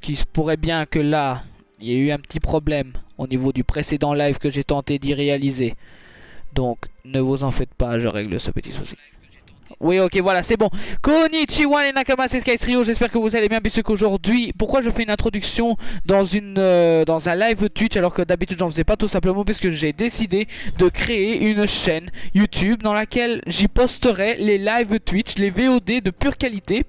il se pourrait bien que là, il y ait eu un petit problème au niveau du précédent live que j'ai tenté d'y réaliser. Donc, ne vous en faites pas, je règle ce petit souci. Oui, ok, voilà, c'est bon. Konnichiwa les Nakama, c'est SkyTrio, j'espère que vous allez bien, puisque qu'aujourd'hui, pourquoi je fais une introduction dans un live Twitch alors que d'habitude j'en faisais pas, tout simplement parce que j'ai décidé de créer une chaîne YouTube dans laquelle j'y posterai les lives Twitch, les VOD de pure qualité.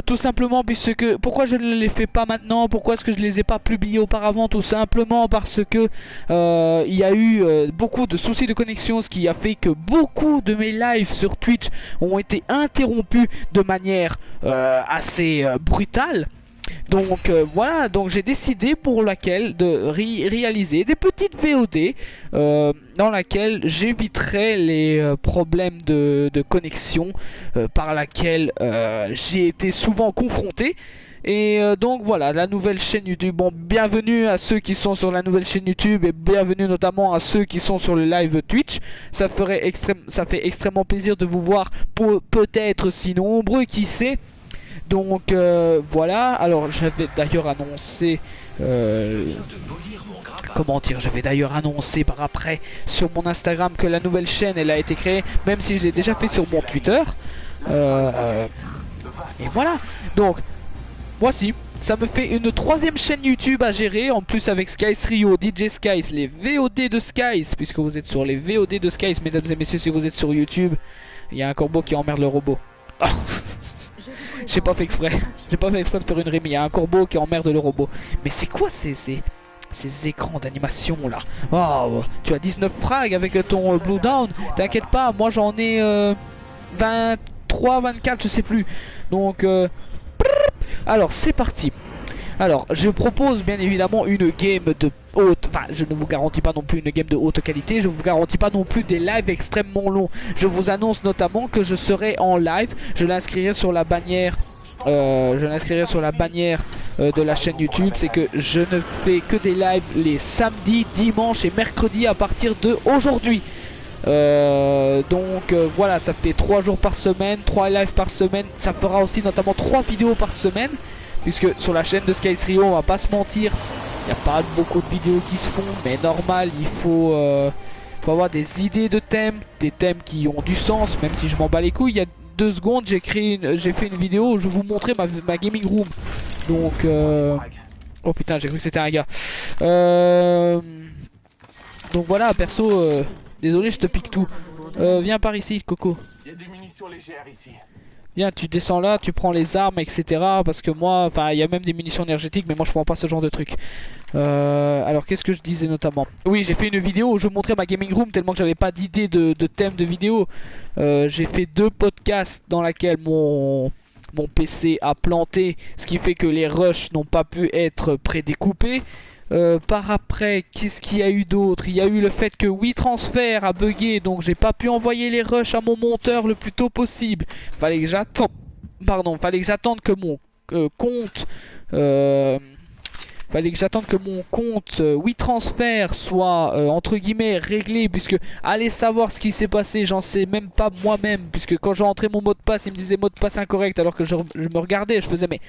Tout simplement puisque pourquoi je ne les fais pas maintenant, pourquoi est-ce que je les ai pas publiés auparavant, tout simplement parce que il y a eu beaucoup de soucis de connexion, ce qui a fait que beaucoup de mes lives sur Twitch ont été interrompus de manière assez brutale. Donc voilà, donc j'ai décidé pour laquelle de réaliser des petites VOD dans laquelle j'éviterai les problèmes de connexion par laquelle j'ai été souvent confronté. Et donc voilà, la nouvelle chaîne YouTube. Bon, bienvenue à ceux qui sont sur la nouvelle chaîne YouTube et bienvenue notamment à ceux qui sont sur le live Twitch. Ça fait extrêmement plaisir de vous voir, peut-être si nombreux, qui sait. Donc voilà, alors j'avais d'ailleurs annoncé comment dire, j'avais d'ailleurs annoncé par après sur mon Instagram que la nouvelle chaîne elle a été créée, même si je l'ai déjà fait sur mon Twitter. Et voilà, donc voici, ça me fait une troisième chaîne YouTube à gérer, en plus avec Skies Rio, DJ Skies, les VOD de Skies, puisque vous êtes sur les VOD de Skies, mesdames et messieurs, si vous êtes sur YouTube, il y a un corbeau qui emmerde le robot. Oh. J'ai pas fait exprès. J'ai pas fait exprès de faire une rime. Il y a un corbeau qui emmerde le robot. Mais c'est quoi ces écrans d'animation là? Oh, tu as 19 frags avec ton Blue Down. T'inquiète pas, moi j'en ai 23, 24, je sais plus. Donc, alors c'est parti. Alors, je propose bien évidemment une game de haute... Enfin, je ne vous garantis pas non plus une game de haute qualité. Je ne vous garantis pas non plus des lives extrêmement longs. Je vous annonce notamment que je serai en live. Je l'inscrirai sur la bannière... de la chaîne YouTube. C'est que je ne fais que des lives les samedis, dimanches et mercredis à partir de aujourd'hui. Donc voilà, ça fait 3 jours par semaine, 3 lives par semaine. Ça fera aussi notamment 3 vidéos par semaine. Puisque sur la chaîne de Skies Rio, on va pas se mentir, il n'y a pas beaucoup de vidéos qui se font, mais normal, il faut avoir des idées de thèmes, des thèmes qui ont du sens, même si je m'en bats les couilles. Il y a 2 secondes, j'ai fait une vidéo où je vous montrais ma gaming room. Donc, oh putain, j'ai cru que c'était un gars. Donc voilà, perso, désolé, je te pique tout. Viens par ici, Coco. Il y a des munitions légères ici. Bien, tu descends là, tu prends les armes, etc. Parce que moi, enfin, il y a même des munitions énergétiques, mais moi je prends pas ce genre de truc. Alors, qu'est-ce que je disais notamment? Oui, j'ai fait une vidéo où je montrais ma gaming room tellement que j'avais pas d'idée de thème de vidéo. J'ai fait 2 podcasts dans lesquels mon PC a planté, ce qui fait que les rushs n'ont pas pu être prédécoupés. Par après, qu'est-ce qu'il y a eu d'autre? Il y a eu le fait que WeTransfer a bugué, donc j'ai pas pu envoyer les rushs à mon monteur le plus tôt possible. Fallait que j'attende, fallait que j'attende que mon compte, WeTransfer soit entre guillemets réglé, puisque allez savoir ce qui s'est passé, j'en sais même pas moi-même, puisque quand j'ai entré mon mot de passe, il me disait mot de passe incorrect, alors que je me regardais, je faisais mais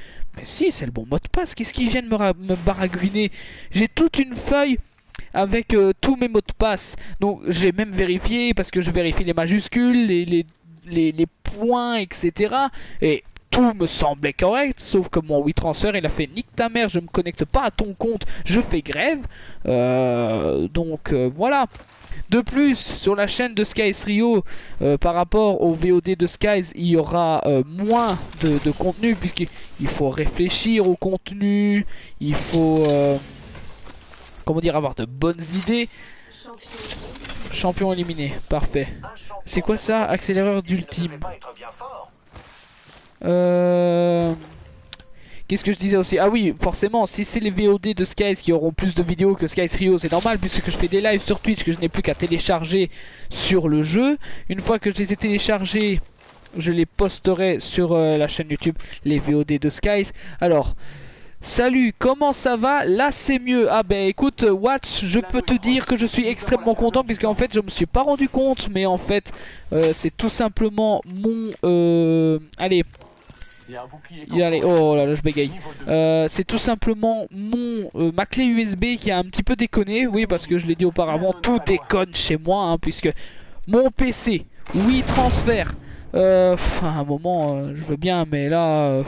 si c'est le bon mot de passe, qu'est-ce qu'ils viennent me baragouiner? J'ai toute une feuille avec tous mes mots de passe, donc j'ai même vérifié, parce que je vérifie les majuscules, les points, etc. Et tout me semblait correct, sauf que mon WeTransfer il a fait nique ta mère, je me connecte pas à ton compte, je fais grève. Donc voilà. De plus, sur la chaîne de Skies Rio, par rapport au VOD de Skies, il y aura moins de contenu, puisqu'il faut réfléchir au contenu, il faut comment dire, avoir de bonnes idées. Champion éliminé, parfait. C'est quoi ça? Accéléreur d'ultime. Qu'est-ce que je disais aussi? Ah oui, forcément, si c'est les VOD de Skies qui auront plus de vidéos que Skies Rio, c'est normal, puisque je fais des lives sur Twitch que je n'ai plus qu'à télécharger sur le jeu. Une fois que je les ai téléchargés, je les posterai sur la chaîne YouTube, les VOD de Skies. Alors, salut, comment ça va? Là c'est mieux. Ah ben écoute Watch, je peux te dire que je suis extrêmement content, puisque en fait je me suis pas rendu compte, mais en fait c'est tout simplement mon allez, Il y a un bouclier. Allez, oh là là, je bégaye. Niveau 2. C'est tout simplement ma clé USB qui a un petit peu déconné. Oui, parce que je l'ai dit auparavant, tout déconne chez moi, hein, puisque mon PC, oui, transfert. À un moment, je veux bien, mais là,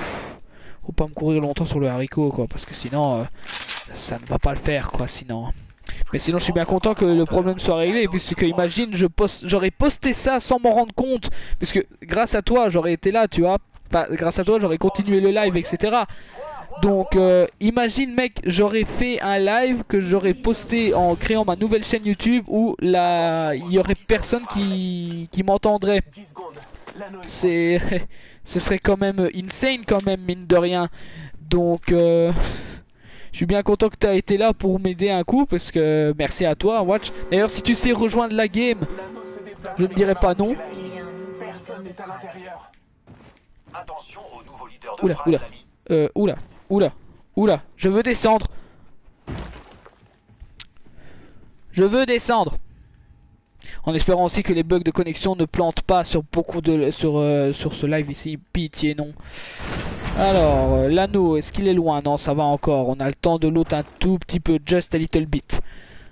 faut pas me courir longtemps sur le haricot, quoi, parce que sinon, ça ne va pas le faire, quoi, sinon. Mais sinon, je suis bien content que le problème soit réglé, puisque imagine, j'aurais posté ça sans m'en rendre compte, puisque grâce à toi, j'aurais été là, tu vois. Enfin, grâce à toi, j'aurais continué le live, etc. Donc, imagine, mec, j'aurais fait un live que j'aurais posté en créant ma nouvelle chaîne YouTube où là, il y aurait personne qui m'entendrait. 10 secondes. L'anneau est C'est, ce serait quand même insane, quand même, mine de rien. Donc, je suis bien content que tu as été là pour m'aider un coup, parce que merci à toi, Watch. D'ailleurs, si tu sais rejoindre la game, L'anneau se déplace. je ne dirais pas non. Personne n'est à l'intérieur. Attention au nouveau leader de Oula, Frappe, oula, l'ami. oula, je veux descendre. Je veux descendre. En espérant aussi que les bugs de connexion ne plantent pas sur beaucoup de sur ce live ici. Pitié non. Alors l'anneau, est-ce qu'il est loin? Non, ça va encore. On a le temps de l'autre un tout petit peu, just a little bit.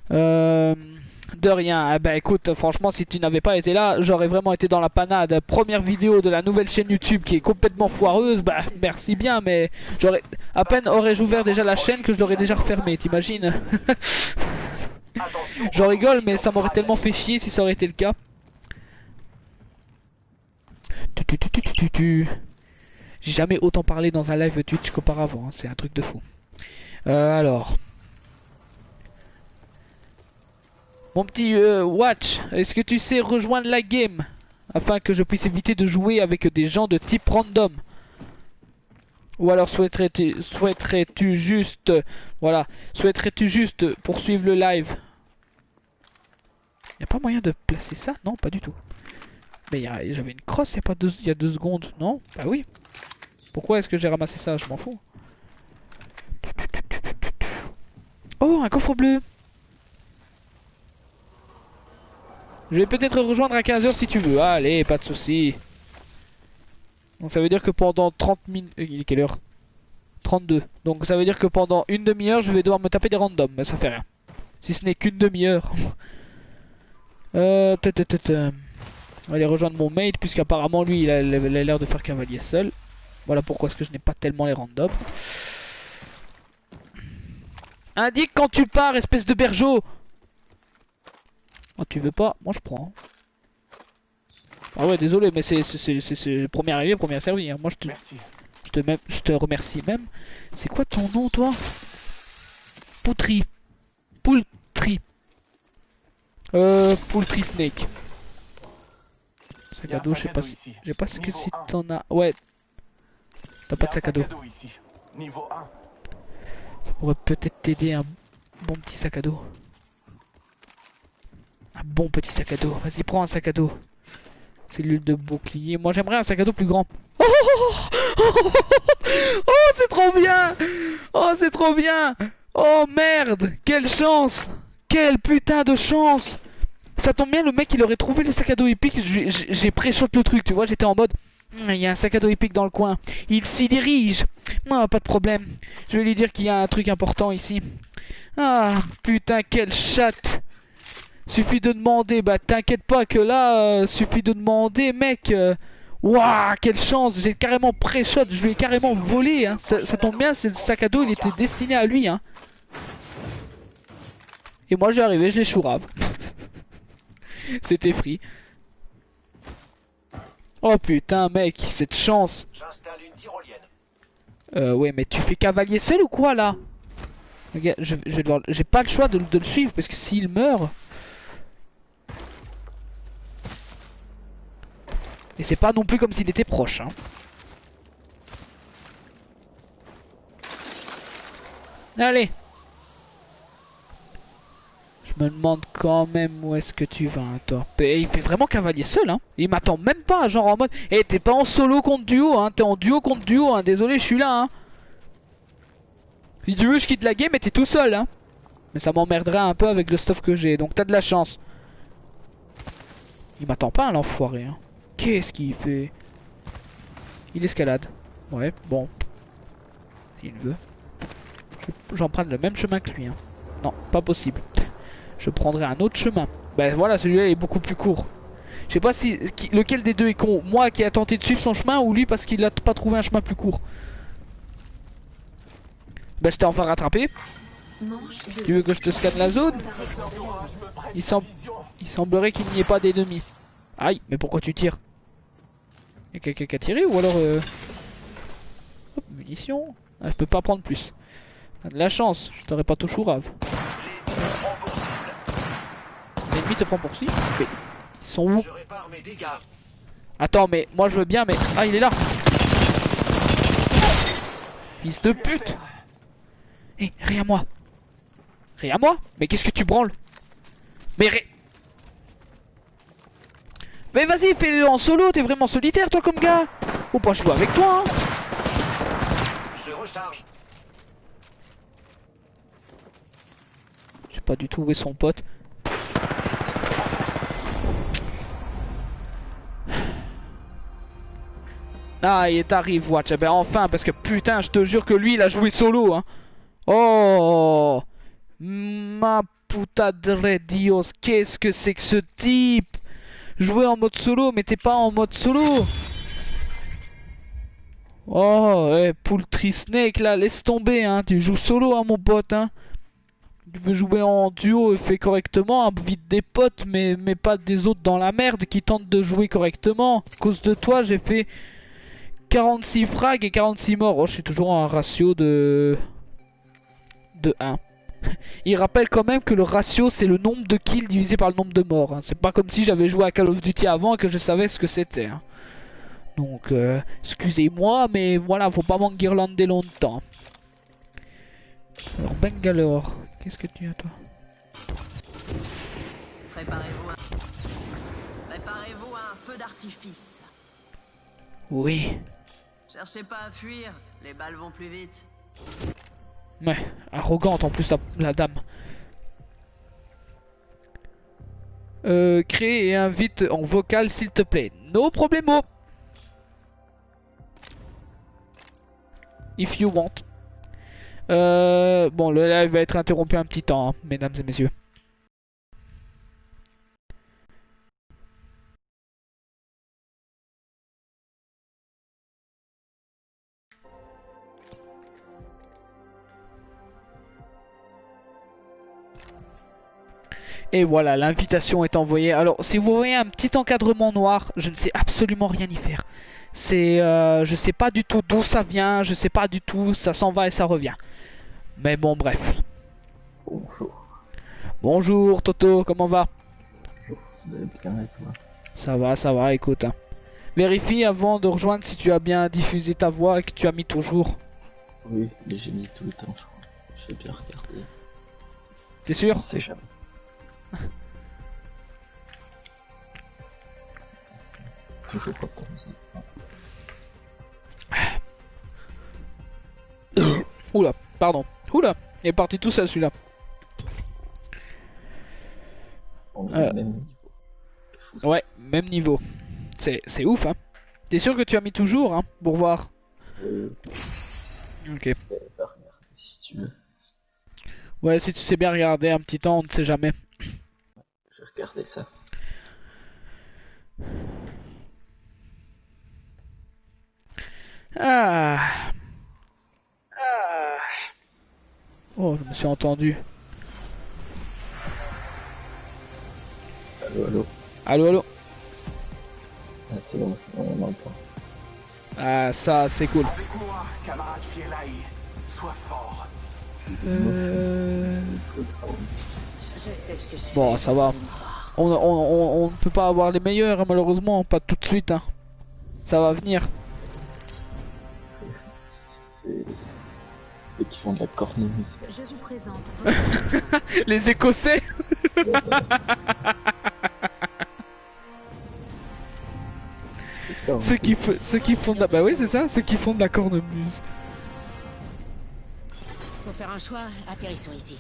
De rien. Eh ben écoute, franchement, si tu n'avais pas été là, j'aurais vraiment été dans la panade. Première vidéo de la nouvelle chaîne YouTube qui est complètement foireuse. Bah merci bien, mais j'aurais à peine aurais-je ouvert déjà la chaîne que je l'aurais déjà refermée. T'imagines? J'en rigole, mais ça m'aurait tellement fait chier si ça aurait été le cas. J'ai jamais autant parlé dans un live Twitch qu'auparavant, hein. C'est un truc de fou. Alors. Mon petit Watch, est-ce que tu sais rejoindre la game afin que je puisse éviter de jouer avec des gens de type random? Ou alors souhaiterais-tu juste... Voilà. Souhaiterais-tu juste poursuivre le live? Y a pas moyen de placer ça? Non, pas du tout. Mais j'avais une crosse il y a 2 secondes, non? Bah oui. Pourquoi est-ce que j'ai ramassé ça? Je m'en fous. Oh, un coffre bleu. Je vais peut-être rejoindre à 15 h si tu veux. Allez, pas de soucis. Donc ça veut dire que pendant 30 minutes... Il est quelle heure? 32. Donc ça veut dire que pendant une demi-heure, je vais devoir me taper des randoms. Mais ça fait rien. Si ce n'est qu'une demi-heure. On va aller rejoindre mon mate, puisqu'apparemment lui il a l'air de faire cavalier seul. Voilà pourquoi est-ce que je n'ai pas tellement les randoms. Indique quand tu pars, espèce de bergeau. Oh, tu veux pas? Moi je prends. Ah ouais, désolé, mais c'est premier arrivé, premier servi, hein. Moi Merci. je te remercie même. C'est quoi ton nom, toi? Poultry. Poultry. Poultry Snake. Sac à dos, je sais pas si... Je sais pas ce que si t'en as... Ouais. T'as pas de sac à dos. Ici. Niveau 1. Ça pourrait peut-être t'aider un bon petit sac à dos. Un bon petit sac à dos. Vas-y, prends un sac à dos. Cellule de bouclier. Moi, j'aimerais un sac à dos plus grand. Oh, oh, c'est trop bien. Oh, c'est trop bien. Oh, merde. Quelle chance. Quelle putain de chance. Ça tombe bien, le mec, il aurait trouvé le sac à dos épique. J'ai pré-shot le truc, tu vois. J'étais en mode... Il y a un sac à dos épique dans le coin. Il s'y dirige. Non, pas de problème. Je vais lui dire qu'il y a un truc important ici. Ah, putain, quelle chatte. Suffit de demander. Bah, t'inquiète pas que là, suffit de demander, mec. Waouh, quelle chance. J'ai carrément pré-shot. Je lui ai carrément volé. Hein. Ça tombe bien, c'est le sac à dos, il était destiné à lui. Hein. Et moi, j'ai arrivé, je l'ai chourave. C'était free. Oh putain, mec, cette chance. J'installe une tyrolienne. Ouais, mais tu fais cavalier seul ou quoi là? Regarde, j'ai pas le choix de le suivre parce que s'il meurt. Et c'est pas non plus comme s'il était proche, hein. Allez. Je me demande quand même où est-ce que tu vas, hein, toi. Et il fait vraiment cavalier seul, hein. Il m'attend même pas, genre en mode... Eh, t'es pas en solo contre duo, hein. T'es en duo contre duo, hein. Désolé, je suis là, hein. Si tu veux, je quitte la game et t'es tout seul, hein. Mais ça m'emmerderait un peu avec le stuff que j'ai. Donc t'as de la chance. Il m'attend pas, hein, l'enfoiré, hein. Qu'est-ce qu'il fait? Il escalade. Ouais, bon. S'il veut. J'emprunte le même chemin que lui. Hein. Non, pas possible. Je prendrai un autre chemin. Ben voilà, celui-là est beaucoup plus court. Je sais pas si lequel des deux est con. Moi qui a tenté de suivre son chemin ou lui parce qu'il a pas trouvé un chemin plus court. Ben je t'ai enfin rattrapé. Tu veux que je te scanne la zone? Il semblerait qu'il n'y ait pas d'ennemis. Aïe, mais pourquoi tu tires? Y'a quelqu'un qui a tiré ou alors Hop, munitions. Ah, je peux pas prendre plus. T'as de la chance, je t'aurais pas touché au rave. L'ennemi te prend pour cible. Mais ils sont où? Attends, mais moi je veux bien, mais ah il est là. Fils de pute. Hé, rien à moi. Rien à moi? Mais qu'est-ce que tu branles? Mais vas-y, fais-le en solo, t'es vraiment solitaire toi comme gars. Faut pas jouer avec toi hein. Je recharge. J'ai pas du tout où est son pote. Ah, il t'arrive, Watch. Eh ben enfin, parce que putain, je te jure que lui, il a joué solo, hein. Oh, ma puta de Dios, qu'est-ce que c'est que ce type? Jouer en mode solo, mais t'es pas en mode solo. Oh, Poultry Snake, là, laisse tomber, hein. Tu joues solo, hein, mon pote, hein. Tu veux jouer en duo et fais correctement, invite des potes, mais pas des autres dans la merde qui tentent de jouer correctement. À cause de toi, j'ai fait 46 frags et 46 morts. Oh, je suis toujours en un ratio de 1. Il rappelle quand même que le ratio c'est le nombre de kills divisé par le nombre de morts. Hein. C'est pas comme si j'avais joué à Call of Duty avant et que je savais ce que c'était. Hein. Donc, excusez-moi, mais voilà, faut pas m'enguirlander longtemps. Alors, Bangalore, qu'est-ce que tu as toi? Préparez-vous à un feu d'artifice. Oui. Cherchez pas à fuir, les balles vont plus vite. Ouais, arrogante en plus la dame. Crée et invite en vocal s'il te plaît. No problemo. If you want. Bon, le live va être interrompu un petit temps, hein, mesdames et messieurs. Et voilà, l'invitation est envoyée. Alors, si vous voyez un petit encadrement noir, je ne sais absolument rien y faire. C'est, je sais pas du tout d'où ça vient, je sais pas du tout, ça s'en va et ça revient. Mais bon, bref. Bonjour. Bonjour Toto, comment va? Bonjour, vous allez bien et toi? Ça va, écoute. Hein. Vérifie avant de rejoindre si tu as bien diffusé ta voix et que tu as mis toujours. Oui, mais j'ai mis tout le temps, je crois. Je vais bien regarder. T'es sûr? On sait jamais. Toujours pas de temps musique. Oula, pardon. Oula, il est parti tout seul celui-là. On est au même niveau. Ouais, même niveau. C'est ouf, hein. T'es sûr que tu as mis toujours, hein, pour voir? Ok. Pas regarder si tu veux. Ouais, si tu sais bien regarder un petit temps, on ne sait jamais. Je vais regarder ça. Ah. Oh, je me suis entendu. Allô, allô. Allô, allô. Ah, c'est bon, on entend. Ah, ça, c'est cool. Avec moi, camarade Fielai. Sois fort. Je sais ce que je Bon, ça va. On ne peut pas avoir les meilleurs, hein, malheureusement, pas tout de suite. Hein. Ça va venir. C'est... Ceux qui font de la cornemuse. Je vous présente Les Écossais. C'est ça, ceux qui font de la... Bah oui, c'est ça, ceux qui font de la cornemuse. Faut faire un choix, atterrissons ici.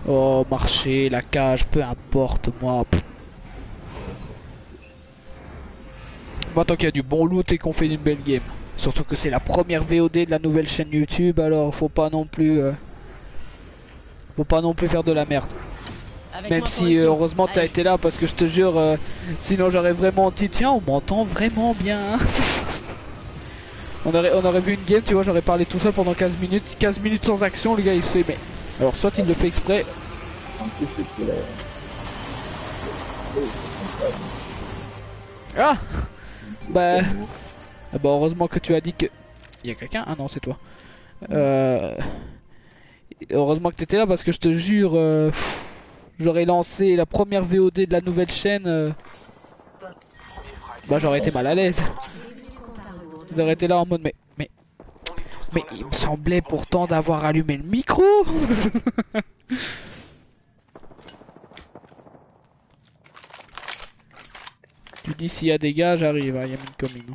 Oh, marcher, la cage, peu importe, moi. Pff. Moi, tant qu'il y a du bon loot et qu'on fait une belle game. Surtout que c'est la première VOD de la nouvelle chaîne YouTube, alors faut pas non plus faire de la merde. Avec Même moi pour si le son. heureusement tu as Allez. été là, parce que je te jure, sinon j'aurais vraiment dit tiens on m'entend vraiment bien. on aurait vu une game, tu vois, j'aurais parlé tout seul pendant 15 minutes sans action, le gars il se fait mais... Alors soit il le fait exprès. En plus, c'était la... Ah bah... Bah heureusement que tu as dit que... Il y a quelqu'un? Ah non c'est toi. Heureusement que tu étais là parce que je te jure... J'aurais lancé la première VOD de la nouvelle chaîne... Bah j'aurais été mal à l'aise. J'aurais été là en mode mais il me semblait pourtant d'avoir allumé le micro. Tu dis s'il y a des gars, j'arrive, hein, il y a une coming.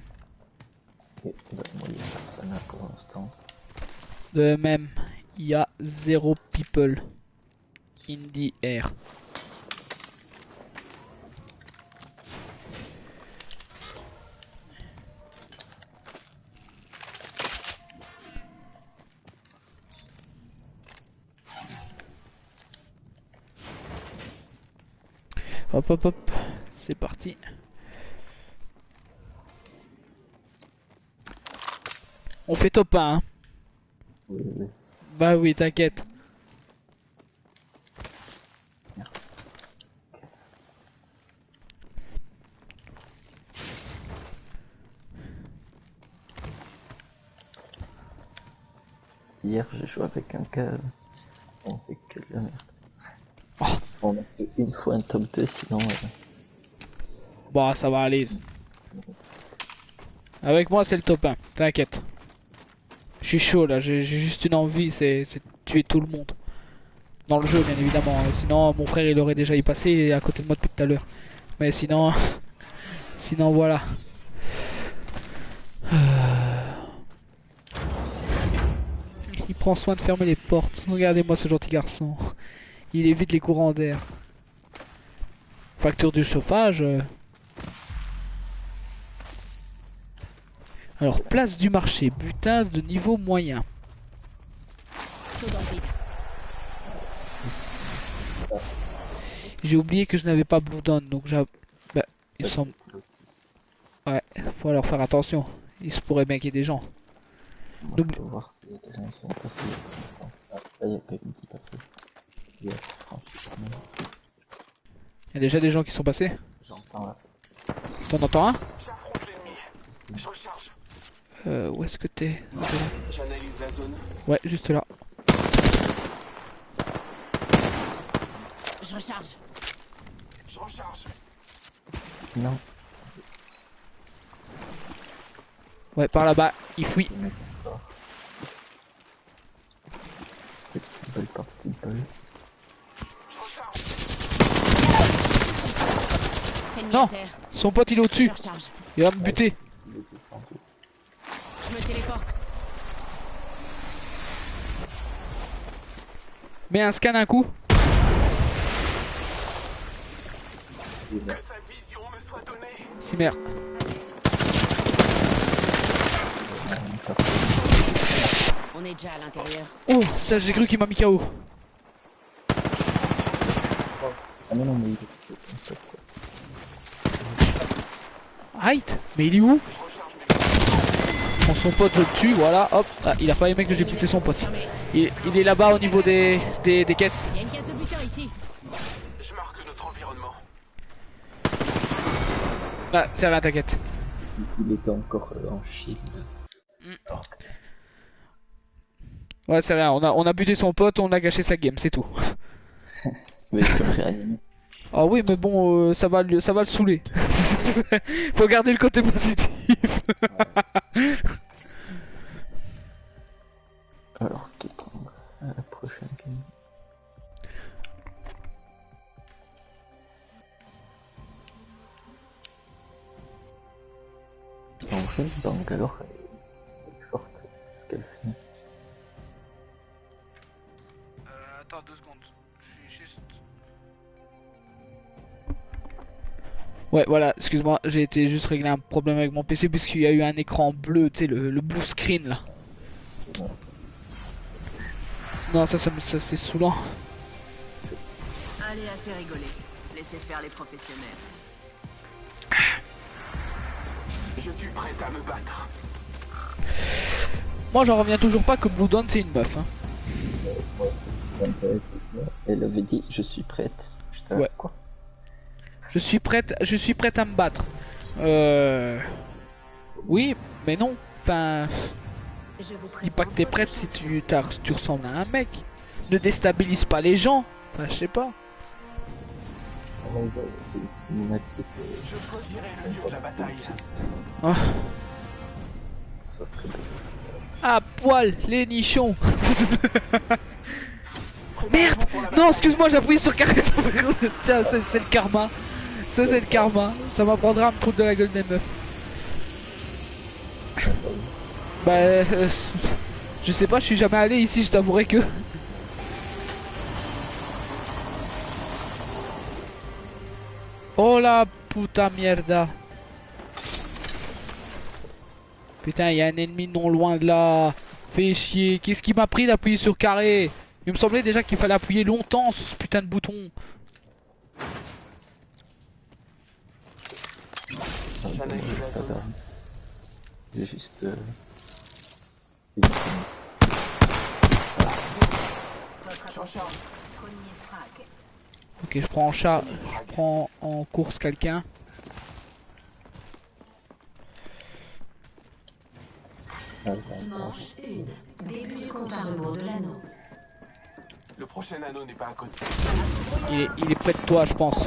Ok, là, moi, il y a personne là pour l'instant. De même, il y a 0 people in the air. Hop hop hop, c'est parti. On fait top 1 hein. Oui, oui. Bah oui, t'inquiète. Hier, j'ai joué avec un gars. On sait que de la merde. Oh. On a fait une fois un top 2, sinon. Bah ça va aller. Avec moi c'est le top 1, t'inquiète. Je suis chaud là, j'ai juste une envie, c'est de tuer tout le monde. Dans le jeu bien évidemment, sinon mon frère il aurait déjà y passé, il est à côté de moi depuis tout à l'heure. Mais sinon... sinon voilà. Il prend soin de fermer les portes, regardez-moi ce gentil garçon. Il évite les courants d'air. Facture du chauffage... Alors, place du marché, butin de niveau moyen. Saut dans le vide. J'ai oublié que je n'avais pas Blue Dawn, donc j'ai... Bah, il me semble... Ouais, faut alors faire attention. Il se pourrait bien qu'il y ait des gens. On N'oublie- va voir si des gens sont passés. Ah, là, il y a quelqu'un qui est passé. Il y a franchement. Il y a déjà des gens qui sont passés. J'entends là. T'en entends un? J'affronte l'ennemi. Je recharge. Où est-ce que t'es? J'analyse la zone. Ouais, juste là. Je recharge. Je recharge. Non. Ouais, par là-bas, il fouille. Petite balle par petite balle. Je recharge. Ennemi Non. à terre. Son pote il est Je au-dessus. recharge. Il va me buter. Il est descendu. Je me téléporte. Mets un scan un coup. Que sa vision me soit donnée. Cimer. On est déjà à l'intérieur. Oh, ça j'ai cru qu'il m'a mis KO. Ah non, non, mais il est c'est ça. Height. Mais il est où? Bon, son pote je le tue, voilà, hop. Ah, il a pas aimé que j'ai buté son pote. Il est là-bas au niveau des caisses. Il y a une caisse de butin ici. Je marque notre environnement. Ah, c'est rien, t'inquiète. Il était encore en shield. Ouais, c'est rien, on a buté son pote, on a gâché sa game, c'est tout. Mais je peux me réanimer. Ah oui, mais bon, ça va le saouler. Faut garder le côté positif. Alors, qui prendre la prochaine game? En fait, Bangalore est forte, ce qu'elle fait. Attends 2 secondes, je suis juste... Ouais, voilà, excuse-moi, j'ai été juste régler un problème avec mon PC puisqu'il y a eu un écran bleu, tu sais, le blue screen là. Excuse-moi. Non, ça c'est saoulant. Allez, assez rigolé. Laissez faire les professionnels. Je suis prête à me battre. Moi, j'en reviens toujours pas que Blue Dawn c'est une meuf. Hein. Moi, c'est intéressant. Elle avait dit je suis prête. J'étais là, Ouais. quoi? Je suis prête à me battre. Oui, mais non. Enfin, Je vous dis pas que t'es présente prête si tu ressembles à un mec. Ne déstabilise pas les gens. Enfin, je sais pas. Comment ils avaient fait une cinématique Je choisirai le lieu de la bataille. Ah, ça ferait bien. à poil, les nichons. Merde. Préparez-vous pour la Non, bataille. excuse-moi, j'ai appuyé sur carré. Tiens, c'est le karma. Ça, c'est le karma. Ça m'apprendra à me foutre de la gueule des meufs. Bah, je sais pas, je suis jamais allé ici, je t'avouerai que. Oh la puta mierda. Putain, il y a un ennemi non loin de là. Fais chier. Qu'est-ce qui m'a pris d'appuyer sur carré? Il me semblait déjà qu'il fallait appuyer longtemps sur ce putain de bouton. J'analyse la zone. Attends. J'ai juste. J'en charge. Ok, je prends en chat. Je prends en course quelqu'un. Manche 1. Début du compte à rebours de l'anneau. Le prochain anneau n'est pas à côté. Il est près de toi, je pense.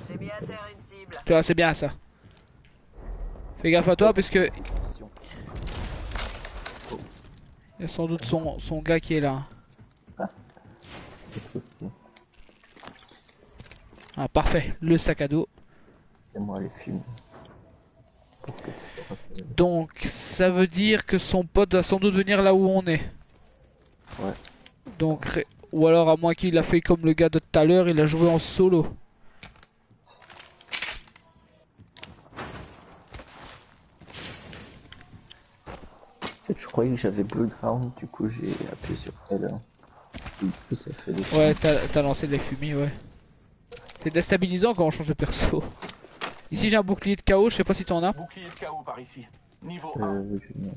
J'ai mis à terre une cible. Tu vois, c'est bien ça. Fais gaffe à toi parce que il y a sans doute son gars qui est là. Ah parfait, le sac à dos. Et moi les films. Pour que tu sois rassuré. Donc ça veut dire que son pote doit sans doute venir là où on est. Ouais. Donc ou alors à moins qu'il a fait comme le gars de tout à l'heure, il a joué en solo. En fait, je croyais que j'avais Bloodhound, du coup j'ai appuyé sur L1. Du coup ça fait des... Ouais, t'as lancé des fumis, ouais. C'est déstabilisant quand on change de perso. Ici j'ai un bouclier de KO, je sais pas si t'en as. Bouclier de KO par ici. Niveau 1. Oui, je n'ai-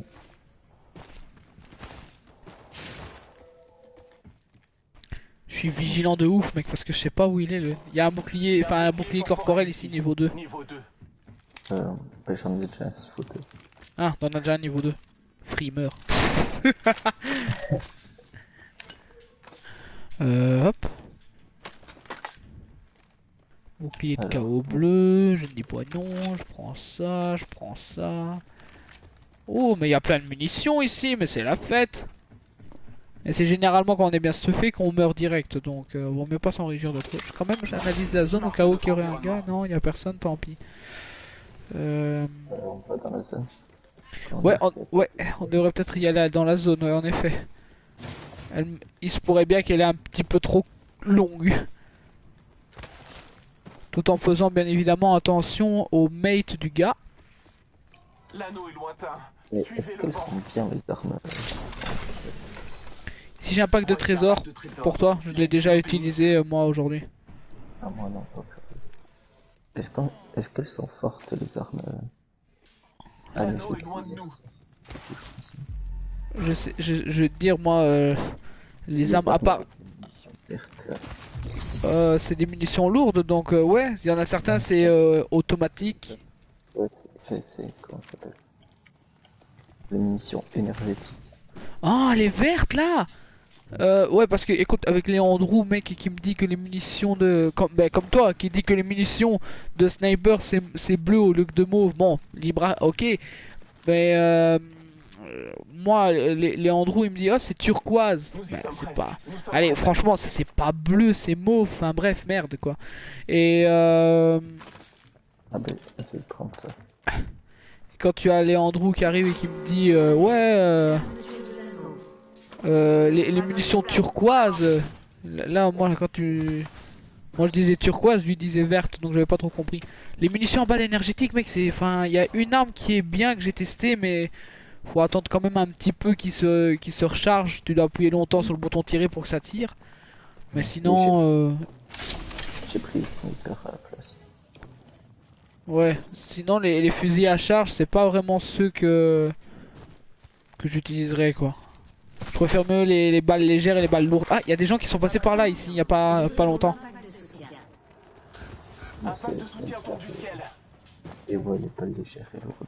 Je suis vigilant de ouf mec parce que je sais pas où il est le. Il y a un bouclier, enfin un bouclier corporel ici niveau 2. Niveau 2. Bah, j'en ai déjà ce photo. Ah, t'en as déjà un niveau 2. Frimeur. Hop. Bouclier de Alors. KO bleu, je ne dis pas non, je prends ça, je prends ça. Oh, mais il y a plein de munitions ici, mais c'est la fête. Et c'est généralement quand on est bien stuffé qu'on meurt direct, donc vaut mieux pas s'en réjouir de trop. Quand même, j'analyse la zone au cas où qu'il y aurait un gars. Non, il y a personne, tant pis. On va dans la zone. Ouais, on devrait peut-être y aller dans la zone, ouais, en effet. Il se pourrait bien qu'elle est un petit peu trop longue. Tout en faisant bien évidemment attention au mate du gars. L'anneau est lointain. Mais est-ce Suivez le qu'elles vent. sont bien les armes? Si j'ai un pack de trésors pour toi, je l'ai déjà utilisé moi aujourd'hui. Ah moi non, pas encore. Est-ce qu'elles sont fortes les armes? Ah mais L'anneau est loin de nous. Je sais, je vais te dire moi, les armes à part, c'est des munitions lourdes, donc ouais, il y en a certains c'est automatique. Ouais, c'est comment ça s'appelle? Les munitions énergétiques. Ah, les vertes là. Ouais, parce que écoute, avec les Andrew, mec, qui me dit que les munitions de comme toi, qui dit que les munitions de sniper c'est bleu au lieu de mauve. Bon, Libra, ok, mais moi les Andrew il me dit oh c'est turquoise. Nous y Bah, sommes c'est presque. pas. Nous sommes Allez, presque. franchement, ça c'est pas bleu, c'est mauve. Enfin bref, merde quoi. Et Ah ben, je vais le prendre ça. quand tu as les Andrew qui arrive et qui me dit ouais. Les munitions turquoises, là moi quand tu... Moi je disais turquoise, lui disait verte, donc j'avais pas trop compris. Les munitions en balles énergétiques, mec, c'est... Enfin, il y a une arme qui est bien que j'ai testé, mais... Faut attendre quand même un petit peu qu'il se recharge. Tu dois appuyer longtemps sur le bouton tirer pour que ça tire. Mais sinon... J'ai pris le sniper à la place. Ouais, sinon les fusils à charge, c'est pas vraiment ceux que j'utiliserais quoi. Je préfère mieux les balles légères et les balles lourdes. Ah, il y a des gens qui sont passés par là ici, il y a pas longtemps. Non, Un pack c'est de soutien tombe du ciel. Et ouais, les balles légères et lourdes.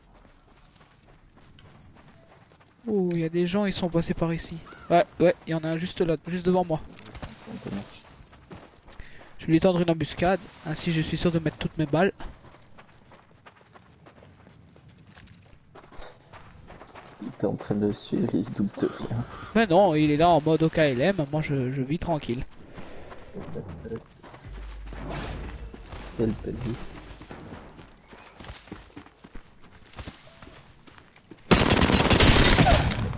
Oh, il y a des gens, ils sont passés par ici. Ouais, il y en a un juste là, juste devant moi. Attends, dommage. Je vais lui tendre une embuscade, ainsi je suis sûr de mettre toutes mes balles. Il était en train de suivre, il se doute de rien. Mais non, il est là en mode OKLM, moi je vis tranquille. Quelle belle vie.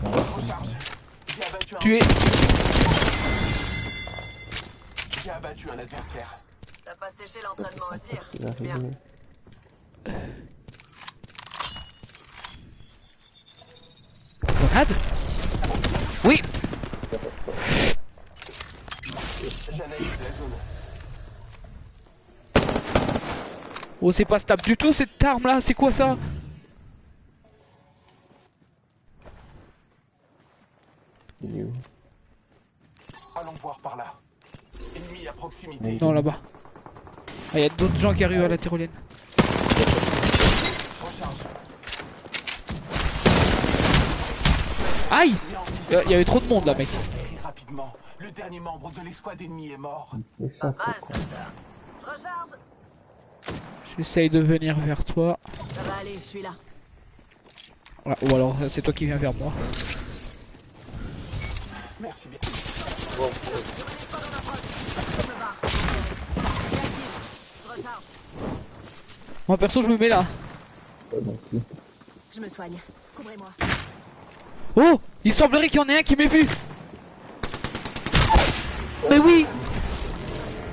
Recharge. J'ai abattu un... Tu es... J'ai abattu un adversaire. T'as pas séché l'entraînement au tir. Il va Bien. arriver. Grenade? Oui. J'analyse la zone. Oh, c'est pas stable du tout cette arme là, c'est quoi ça? Il est où? Allons voir par là. Ennemi à proximité. Non, là-bas. Ah, il y a d'autres gens qui arrivent à la tyrolienne. Recharge. Aïe! Il y avait trop de monde là, mec. Et rapidement, le dernier membre de l'escouade ennemie est mort. Il s'échappe. Mal, ça. Recharge. J'essaye de venir vers toi. Ça va aller, je suis là. Ouais, ou alors c'est toi qui viens vers moi. Merci bien. Recharge. Moi perso je me mets là. Ouais, moi aussi. Je me soigne. Couvrez-moi. Oh! Il semblerait qu'il y en ait un qui m'ait vu. Mais oui!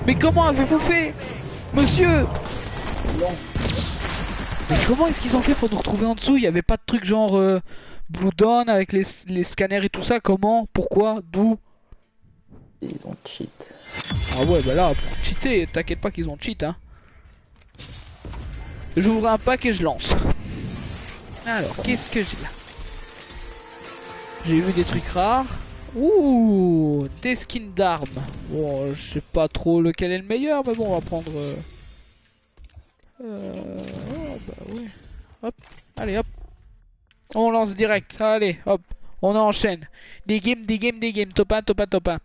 Mais comment avez-vous fait? Monsieur! Mais comment est-ce qu'ils ont fait pour nous retrouver en dessous? Il n'y avait pas de truc genre Blue Dawn avec les scanners et tout ça. Comment? Pourquoi? D'où? Ils ont cheat. Ah ouais bah là pour cheater, t'inquiète pas qu'ils ont cheat hein. J'ouvre un pack et je lance. Alors qu'est-ce que j'ai là? J'ai vu des trucs rares. Ouh, des skins d'armes. Bon, je sais pas trop lequel est le meilleur, mais bon, on va prendre. Oh, bah ouais. Hop, allez, hop. On lance direct. Allez, hop. On enchaîne. Des games, des games, des games. Top 1, top 1, top 1.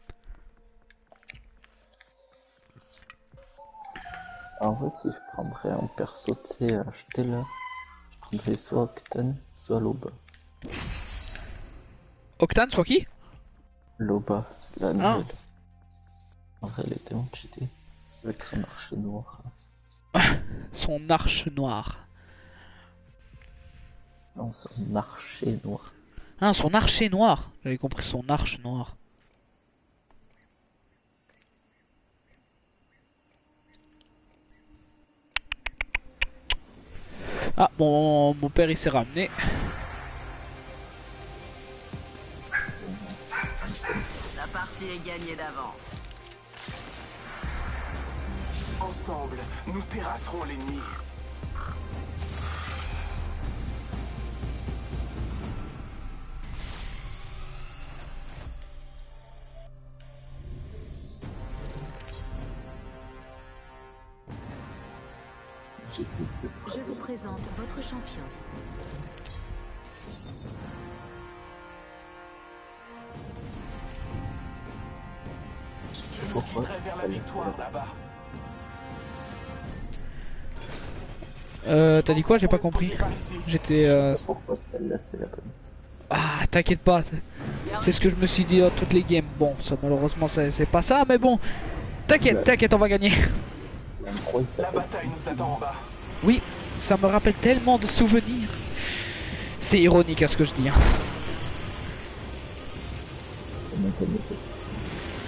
En vrai, si je prendrais un perso, tu sais, acheter là, je prendrais soit Octane, soit Loba. Octane, soit qui? Loba, la nouvelle. En vrai, elle était en cheaté. Avec son arche noire. Son arche noire. Non, son archer noir. Ah, son archer noir. J'avais compris son arche noire. Ah, bon, mon père il s'est ramené. La partie est gagnée d'avance. Ensemble, nous terrasserons l'ennemi. Je vous présente votre champion. Je nous Pourquoi guiderai vers la ça laisse victoire là-bas. T'as dit quoi? J'ai pas compris. J'étais Pourquoi celle-là c'est la bonne? Ah, t'inquiète pas. C'est ce que je me suis dit dans toutes les games. Bon, ça malheureusement c'est pas ça, mais bon. T'inquiète, t'inquiète, on va gagner. La M3 il La s'appelle. bataille nous attend en bas. Oui, ça me rappelle tellement de souvenirs. C'est ironique à ce que je dis. Hein. Comment t'as mis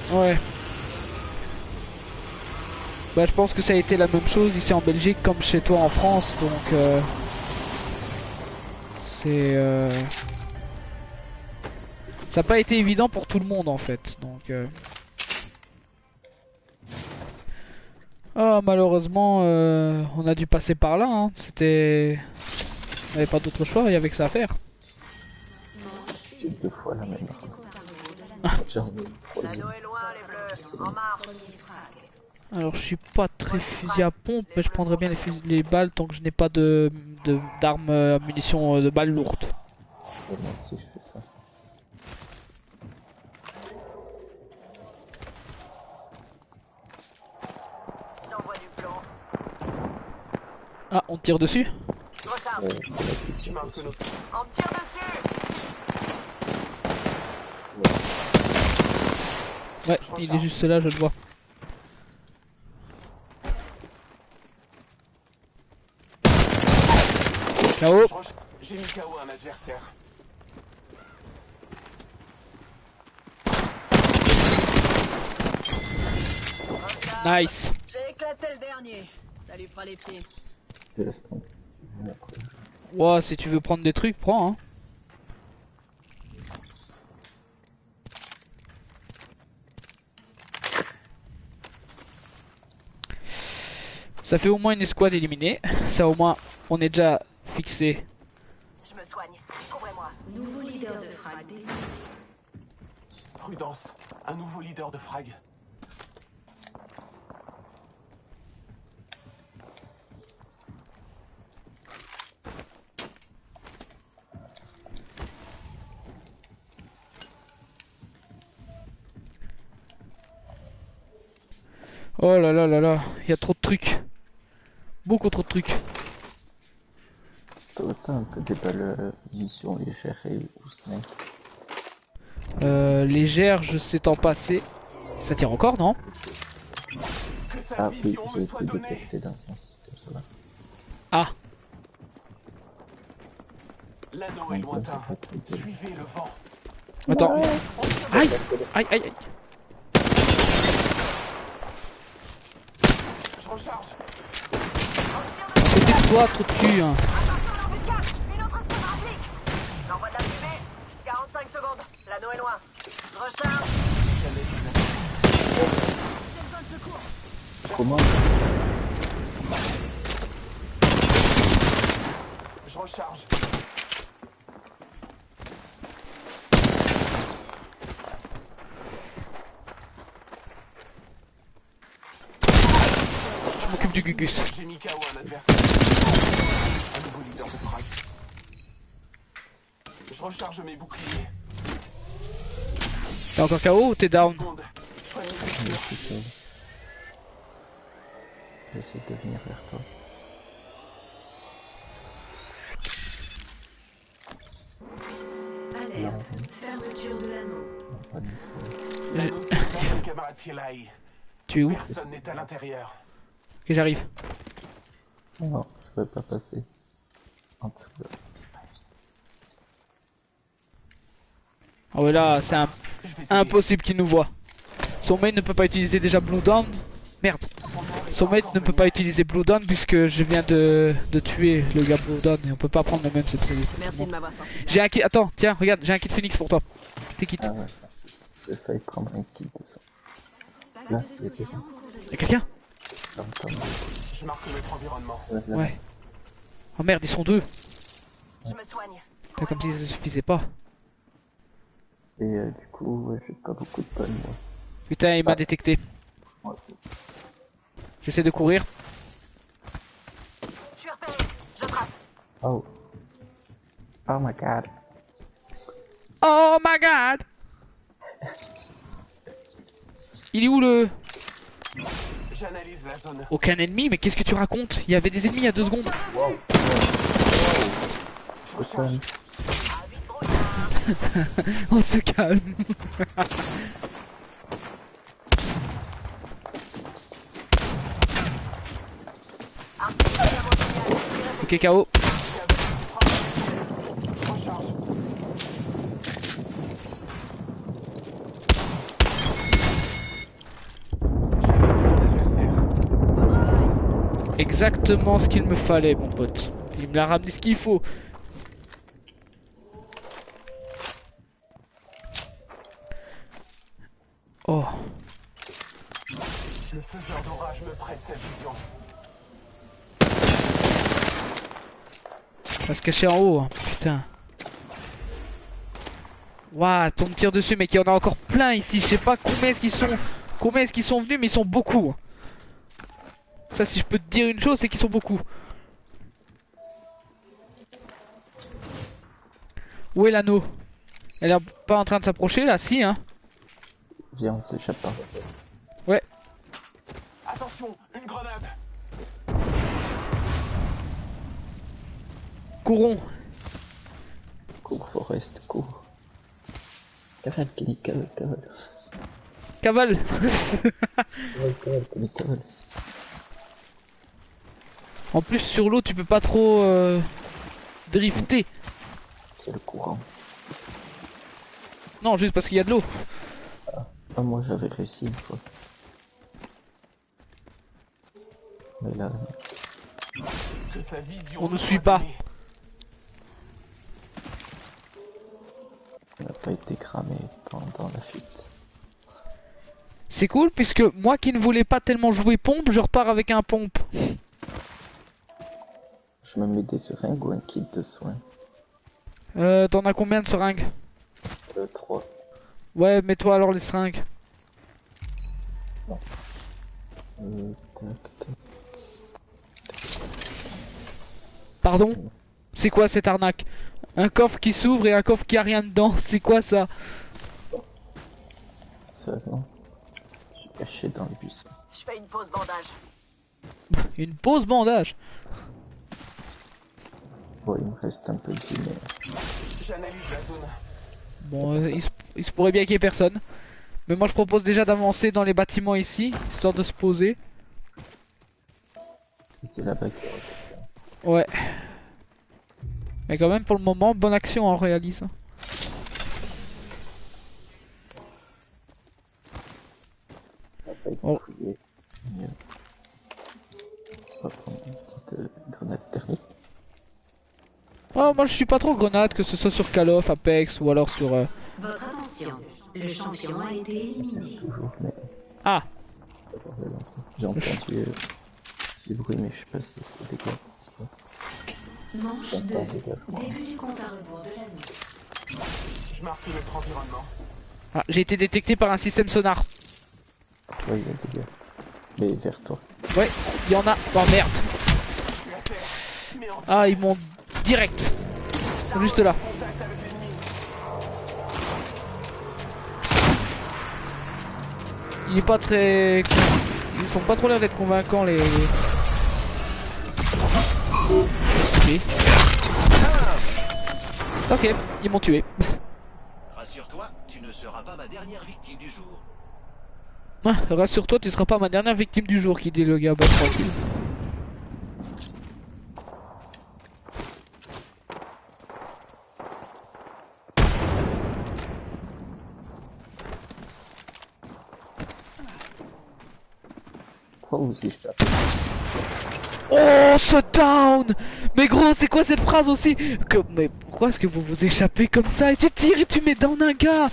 ça? Ouais. Bah je pense que ça a été la même chose ici en Belgique comme chez toi en France, donc c'est ça n'a pas été évident pour tout le monde en fait, donc ah malheureusement on a dû passer par là, hein. C'était, on n'avait pas d'autre choix, il y avait que ça à faire. J'ai 2 fois la même arme. J'en ai une troisième. L'anneau est loin, les bleus. En marche. Alors je suis pas très fusil à pompe, mais je prendrais bien les balles tant que je n'ai pas de d'armes à munitions de balles lourdes. Et moi aussi je fais ça. J'envoie du plomb. Ah, on tire dessus? Recharge. Je fais la petite Tu marques notre... On me tire dessus. Ouais, il est juste là, je le vois. KO. J'ai mis KO un adversaire. Nice. J'ai éclaté le dernier. Ça lui fera les pieds. Je laisse prendre. Après. Ouah, si tu veux prendre des trucs, prends hein. Ça fait au moins une escouade éliminée. Ça au moins, on est déjà fixé. Je me soigne. Couvrez-moi. Nouveau leader de frag désigné. Prudence, un nouveau leader de frag. Oh là là là là, il y a trop de trucs. Beaucoup trop de trucs. T'as un peu des balles mission légère et ou snipe. Légère, je sais t'en passer. Ça tire encore, non? Que sa Ah oui, vision j'ai me soit été donnée. détecté dans un système, ça va. Ah, L'anneau est lointain. Suivez le vent. attends. Aïe, aïe, aïe, aïe. Je recharge. À côté de toi, trop de cul, hein. Attention, l'embuscade. Une autre stratégique. J'envoie de la fumée. 45 secondes. L'anneau est loin. Je recharge. Comment? Je recharge. Je m'occupe du Gugus. J'ai mis KO un adversaire. Un nouveau leader de frag. Je recharge mes boucliers. T'es encore KO ou t'es down? Seconde. Choisis Je le suis tir. seul. J'essaie de venir vers toi. Alerte. Fermeture de l'anneau. Non, pas du tout. L'anneau se déclenche, camarade Fielaï. Tu es où? Personne n'est à l'intérieur. Ok, j'arrive. Non, je peux pas passer. En dessous là. Ah ouais, là, c'est Je vais t'aider. impossible qu'il nous voit. Son mate ne peut pas utiliser déjà Blue Dawn. Merde. Son mate ne peut pas utiliser Blue Dawn puisque je viens de tuer le gars Blue Dawn et on peut pas prendre le même, c'est absolu. Merci de m'avoir sorti. J'ai un kit, attends, tiens, regarde, j'ai un kit Phoenix pour toi. T'es kit. Ah ouais. J'ai failli prendre un kit de ça. Là, il y a quelqu'un. Y'a quelqu'un? Attends, Je marque notre environnement. là. Ouais. Oh merde, ils sont deux. Je me soigne. Putain, comme si ça suffisait pas. Et du coup, ouais, j'ai pas beaucoup de balles moi. Putain, il m'a détecté. Moi aussi. J'essaie de courir. Je suis repéré. Je trace. Oh. Oh my god. Oh my god! Il est où le... J'analyse la zone. Aucun ennemi? Mais qu'est-ce que tu racontes? Il y avait des ennemis il y a 2 secondes. Je recharge. On se calme. Ok, KO. Je recharge. J'ai un adversaire. exactement ce qu'il me fallait, mon pote. Il me l'a ramené ce qu'il faut. Oh. Le faiseur d'orage me prête sa vision. On va se cacher en haut, hein. Putain. Waouh, on me tire dessus, mec. Il y en a encore plein ici. Je sais pas combien est-ce qu'ils sont venus, mais ils sont beaucoup. Ça, si je peux te dire une chose, c'est qu'ils sont beaucoup. Où est l'anneau? Elle est pas en train de s'approcher là, si hein. Viens, on s'échappe. Ouais. Attention, une grenade. Courons. Cours, Forest, cours. Cavale, Kenny, cavale, cavale. Cavale. Cavale, Kenny, cavale. En plus sur l'eau tu peux pas trop drifter. C'est le courant. Non, juste parce qu'il y a de l'eau. Ah, moi j'avais réussi une fois. Mais là, Que sa vision On nous me suit soit pas. donnée. on n'a pas été cramé pendant la fuite. C'est cool puisque moi qui ne voulais pas tellement jouer pompe, je repars avec un pompe. Je me mets des seringues ou un kit de soins. T'en as combien de seringues? 3. Ouais, mets-toi alors les seringues. Tac, tac. Pardon? C'est quoi cette arnaque? Un coffre qui s'ouvre et un coffre qui a rien dedans, c'est quoi ça? Ça, non. Je suis caché dans les buissons. Je fais une pause bandage. Une pause bandage. Bon, il me reste un peu de vie, mais J'analyse la zone. Bon, il se pourrait bien qu'il y ait personne. Mais moi je propose déjà d'avancer dans les bâtiments ici, histoire de se poser. c'est là-bas qu'il y a. Ouais. Mais quand même pour le moment, bonne action en réalise. On n'a pas été Oh. fouillé. Mais, on va prendre une petite grenade thermique. Oh, moi je suis pas trop grenade, que ce soit sur Call of, Apex ou alors sur... Votre attention, le champion a été éliminé. Toujours, mais Ah, d'abord le lancer. J'ai entendu du bruit, mais je sais pas si c'est des gars. Manche 2. J'entends des gars, je crois. Début du compte à rebours de la nuit. Je marque notre environnement. ah j'ai été détecté par un système sonar. Ouais, il y a des gars. Mais vers toi. Ouais, il y en a. Oh merde. Je suis à terre. Mais en Ah, ils m'ont direct. Juste là. contact avec l'ennemi. Il est pas très... Ils sont pas trop l'air d'être convaincants les... Oui. Ok, ils m'ont tué. Rassure-toi, tu ne seras pas ma dernière victime du jour. Ah, rassure-toi, tu seras pas ma dernière victime du jour, qui dit le gars. Bah, tranquille. Pourquoi vous échappez? Oh, shutdown! Mais gros, c'est quoi cette phrase aussi? Mais pourquoi est-ce que vous vous échappez comme ça et tu tires et tu mets down un gars?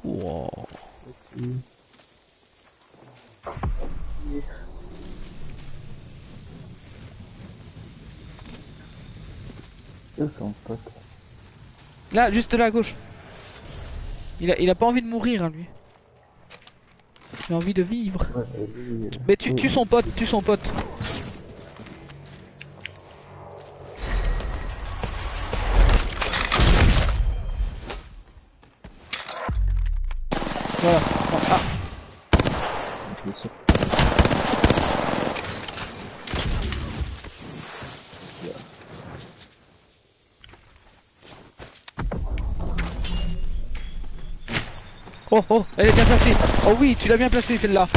Wow. Où sont potes? Là, juste là à gauche. Il a pas envie de mourir, hein, lui. Il a envie de vivre. Ouais, lui, Mais tue son pote, tue son pote. Voilà. Ah, je suis sûr. oh, oh, elle est bien placée. Oh oui, tu l'as bien placée celle-là.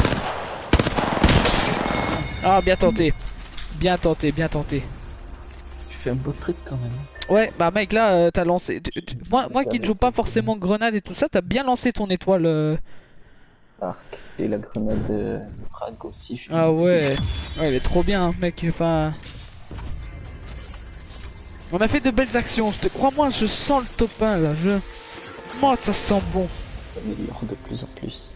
Ah, bien tenté. Bien tenté, bien tenté. Tu fais un beau truc quand même. Ouais, bah mec, là, t'as lancé... Moi qui ne joue pas forcément grenade et tout ça, t'as bien lancé ton étoile Arc. Et la grenade frag aussi. Ah ouais, ouais, elle est trop bien, hein, mec. Enfin, on a fait de belles actions. Crois-moi, je sens le top 1 là. Moi, ça sent bon. Ça s'améliore de plus en plus.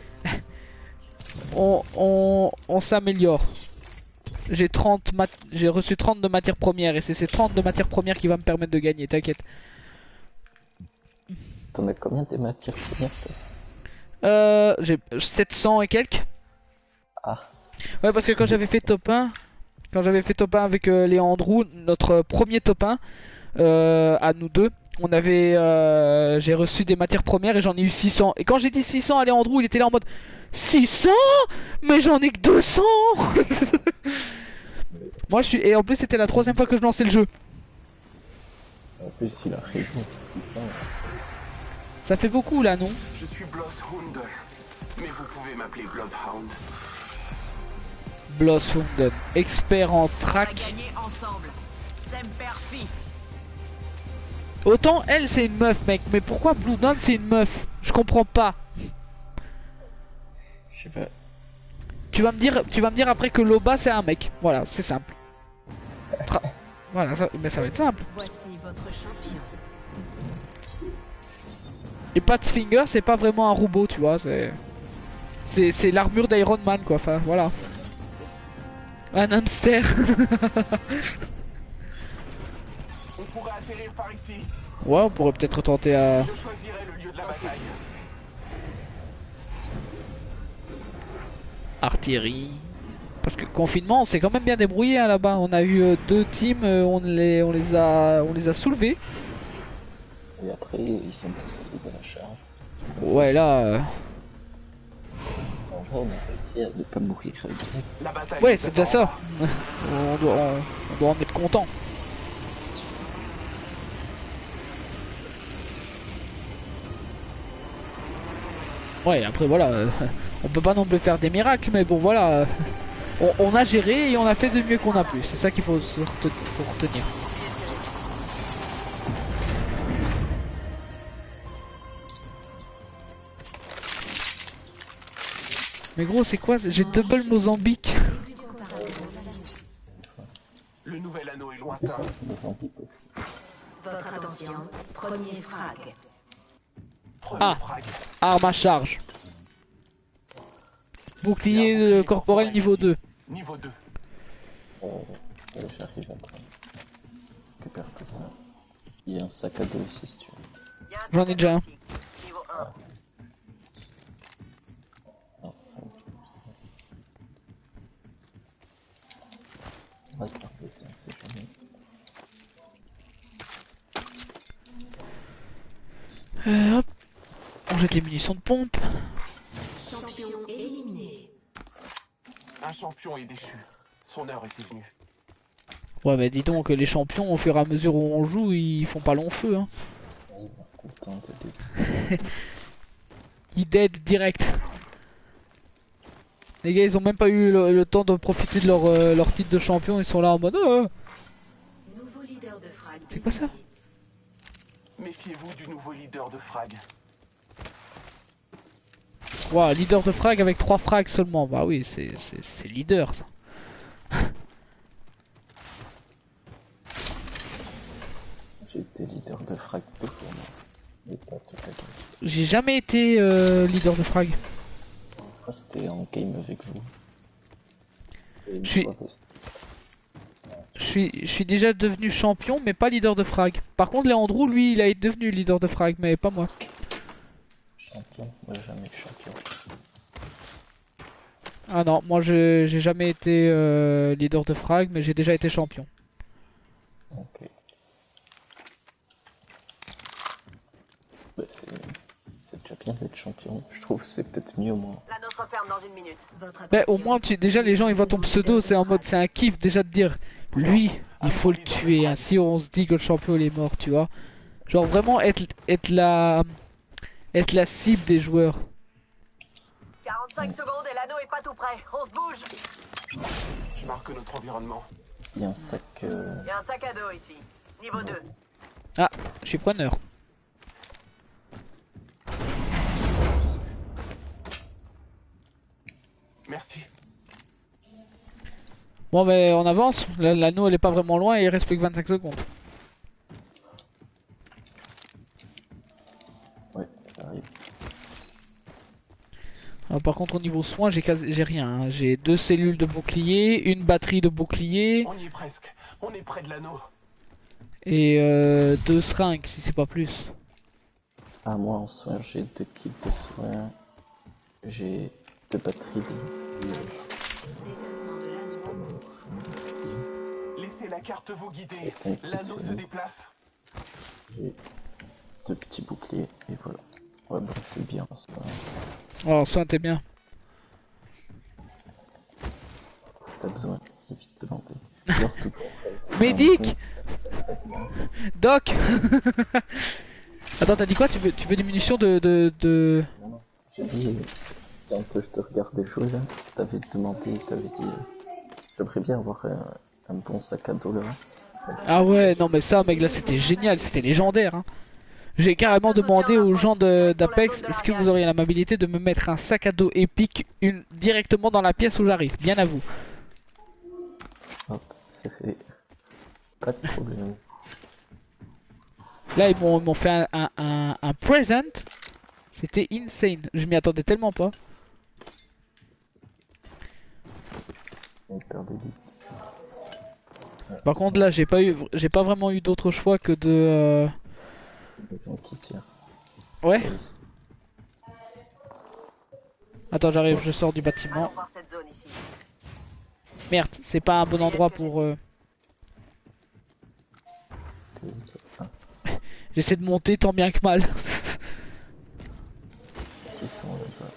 On s'améliore. J'ai reçu 30 de matières premières et c'est ces 30 de matières premières qui va me permettre de gagner, t'inquiète. T'en as combien des matières premières toi? J'ai 700 et quelques. Ah. Ouais, parce que quand j'avais fait top 1, avec Léandrou, notre premier top 1, à nous deux, j'ai reçu des matières premières et j'en ai eu 600. Et quand j'ai dit 600 à Léandrou, il était là en mode 600, mais j'en ai que 200. Moi je suis, et en plus c'était la 3ème fois que je lançais le jeu. En plus il a raison. Ça fait beaucoup là, non? Je suis Bloodhound, mais vous pouvez m'appeler Bloodhound. Bloodhound, expert en track. Gagner ensemble. Semperfi. Autant elle c'est une meuf, mec, mais pourquoi Bloodhound c'est une meuf? Je comprends pas. Je sais pas. Tu vas me dire après que Loba c'est un mec. Voilà, c'est simple. Voilà, mais ça va être simple. Voici votre champion. Et Pathfinger c'est pas vraiment un robot, tu vois, c'est l'armure d'Iron Man quoi, enfin voilà. Un hamster. On pourrait atterrir par ici. Ouais, on pourrait peut-être tenter à... Je choisirai le lieu de la bataille. Artillerie. Parce que confinement, on s'est quand même bien débrouillé hein, là-bas. On a eu 2 teams, on les a soulevés. Et après ils sont tous allés de la charge. Ouais là... En vrai on a réussi à ne pas mourir direct. La bataille. Ouais, c'est déjà ça. on doit en être content. Ouais, après voilà, on peut pas non plus faire des miracles, mais bon voilà, on a géré et on a fait de mieux qu'on a pu. C'est ça qu'il faut retenir. Mais gros, c'est quoi? J'ai double Mozambique. Le nouvel anneau est lointain. Votre attention, premier frag. Premier frag. Arme à charge. Bouclier corporel niveau 2. Niveau 2. J'arrive après. Récupère que ça. Il y a un sac à dos aussi si tu veux. J'en ai déjà un. Niveau 1. Non, on va garder ça, c'est jamais. Hop. On jette les munitions de pompe. Champion éliminé. Un champion est déchu. Son heure était venue. Ouais, mais dis donc, les champions, au fur et à mesure où on joue, ils font pas long feu. Hein. Il va content de Ils dead direct. Les gars, ils ont même pas eu le temps de profiter de leur titre de champion. Ils sont là en mode. Nouveau leader de frag. C'est quoi ça? Méfiez-vous du nouveau leader de frag. Wow, leader de frag avec 3 frags seulement. Bah oui, c'est leader ça. J'ai été leader de frag deux fois, mais pas toute la game. J'ai jamais été leader de frag. Moi c'était en game avec vous. Et une Je suis- fois, Je suis déjà devenu champion, mais pas leader de frag. Par contre, Léandrou, lui, il a été devenu leader de frag, mais pas moi. champion, moi jamais champion. Ah non, moi j'ai jamais été leader de frag, mais j'ai déjà été champion. Ok. Bah, c'est déjà bien d'être champion, je trouve que c'est peut-être mieux au moins. L'anneau se referme dans 1 minute. Votre Mais au attention, moins, déjà les gens ils voient ton pseudo, c'est en mode, c'est un kiff déjà de dire, lui, il faut le tuer. Hein, si on se dit que le champion il est mort, tu vois. Genre vraiment être la cible des joueurs. 45 secondes et l'anneau est pas tout prêt. On se bouge. Je marque notre environnement. Il y a un sac. Il y a un sac à dos ici. Niveau 2. Ah, je suis preneur. Bon mais on avance, l'anneau elle est pas vraiment loin et il reste plus que 25 secondes. Ouais, ça arrive. Alors, par contre au niveau soins j'ai rien, hein. J'ai 2 cellules de bouclier, une batterie de bouclier On y est presque. On est près de l'anneau. et 2 seringues si c'est pas plus. Ah, moi en soins, j'ai 2 kits de soins. J'ai 2 batteries de. Laissez la carte vous guider. Un kit L'anneau se soin. déplace. J'ai 2 petits boucliers et voilà. Ouais, bah, je suis bien ça. Alors soin t'es bien. Si t'as besoin, si vite te demander. Alors, tout Médic ça serait bien. Doc Attends t'as dit quoi, tu veux des munitions de... Non, non, j'ai dit, quand je te regardais jouer là, t'avais demandé, t'avais dit, j'aimerais bien avoir un bon sac à dos là. Ah ouais non mais ça mec là c'était génial, c'était légendaire hein. J'ai carrément demandé aux gens d'Apex, est-ce que vous auriez l'amabilité de me mettre un sac à dos épique directement dans la pièce où j'arrive, bien à vous. Hop, c'est fait. Pas de problème. Là ils m'ont fait un present, c'était insane, je m'y attendais tellement pas. Hyper d'élite. Par contre là j'ai pas vraiment eu d'autre choix que de... Des gens qui tirent. Ouais. Attends j'arrive, je sors du bâtiment. Allons voir cette zone ici. Merde, c'est pas un bon endroit pour... J'essaie de monter tant bien que mal. Qui sont là-bas.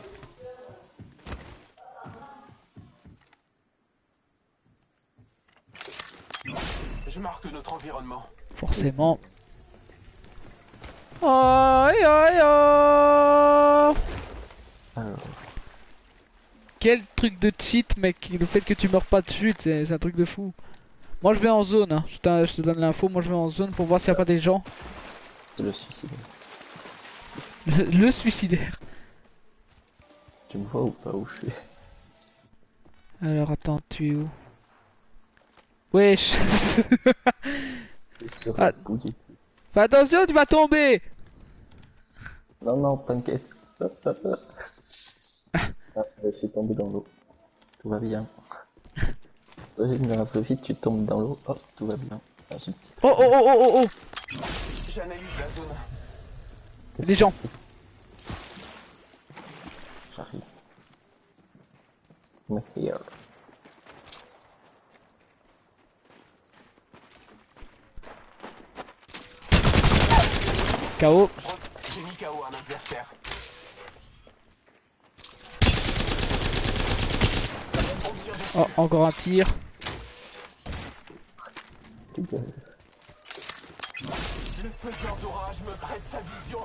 Je marque notre environnement. Forcément. Aïe aïe aïe. Alors, Quel truc de cheat mec, le fait que tu meurs pas de chute, c'est un truc de fou. Moi je vais en zone, hein. Je te donne l'info, moi je vais en zone pour voir s'il n'y a pas des gens. c'est le suicide. Le suicidaire. Tu me vois ou pas où je suis? Alors attends, tu es où? Wesh. Je suis sur Ah. le bout du... Fais attention, tu vas tomber. Non, non, t'inquiète. Ah, je suis tombé dans l'eau. Tout va bien. Dans la vraie vie, tu tombes dans l'eau, hop, tout va bien. Ah, j'ai une petite... Oh oh oh oh oh oh. J'analyse la zone. Les gens. J'arrive. Mais here. KO. J'ai mis KO un adversaire. Oh, encore un tir. Le faiseur d'orage me prête sa vision.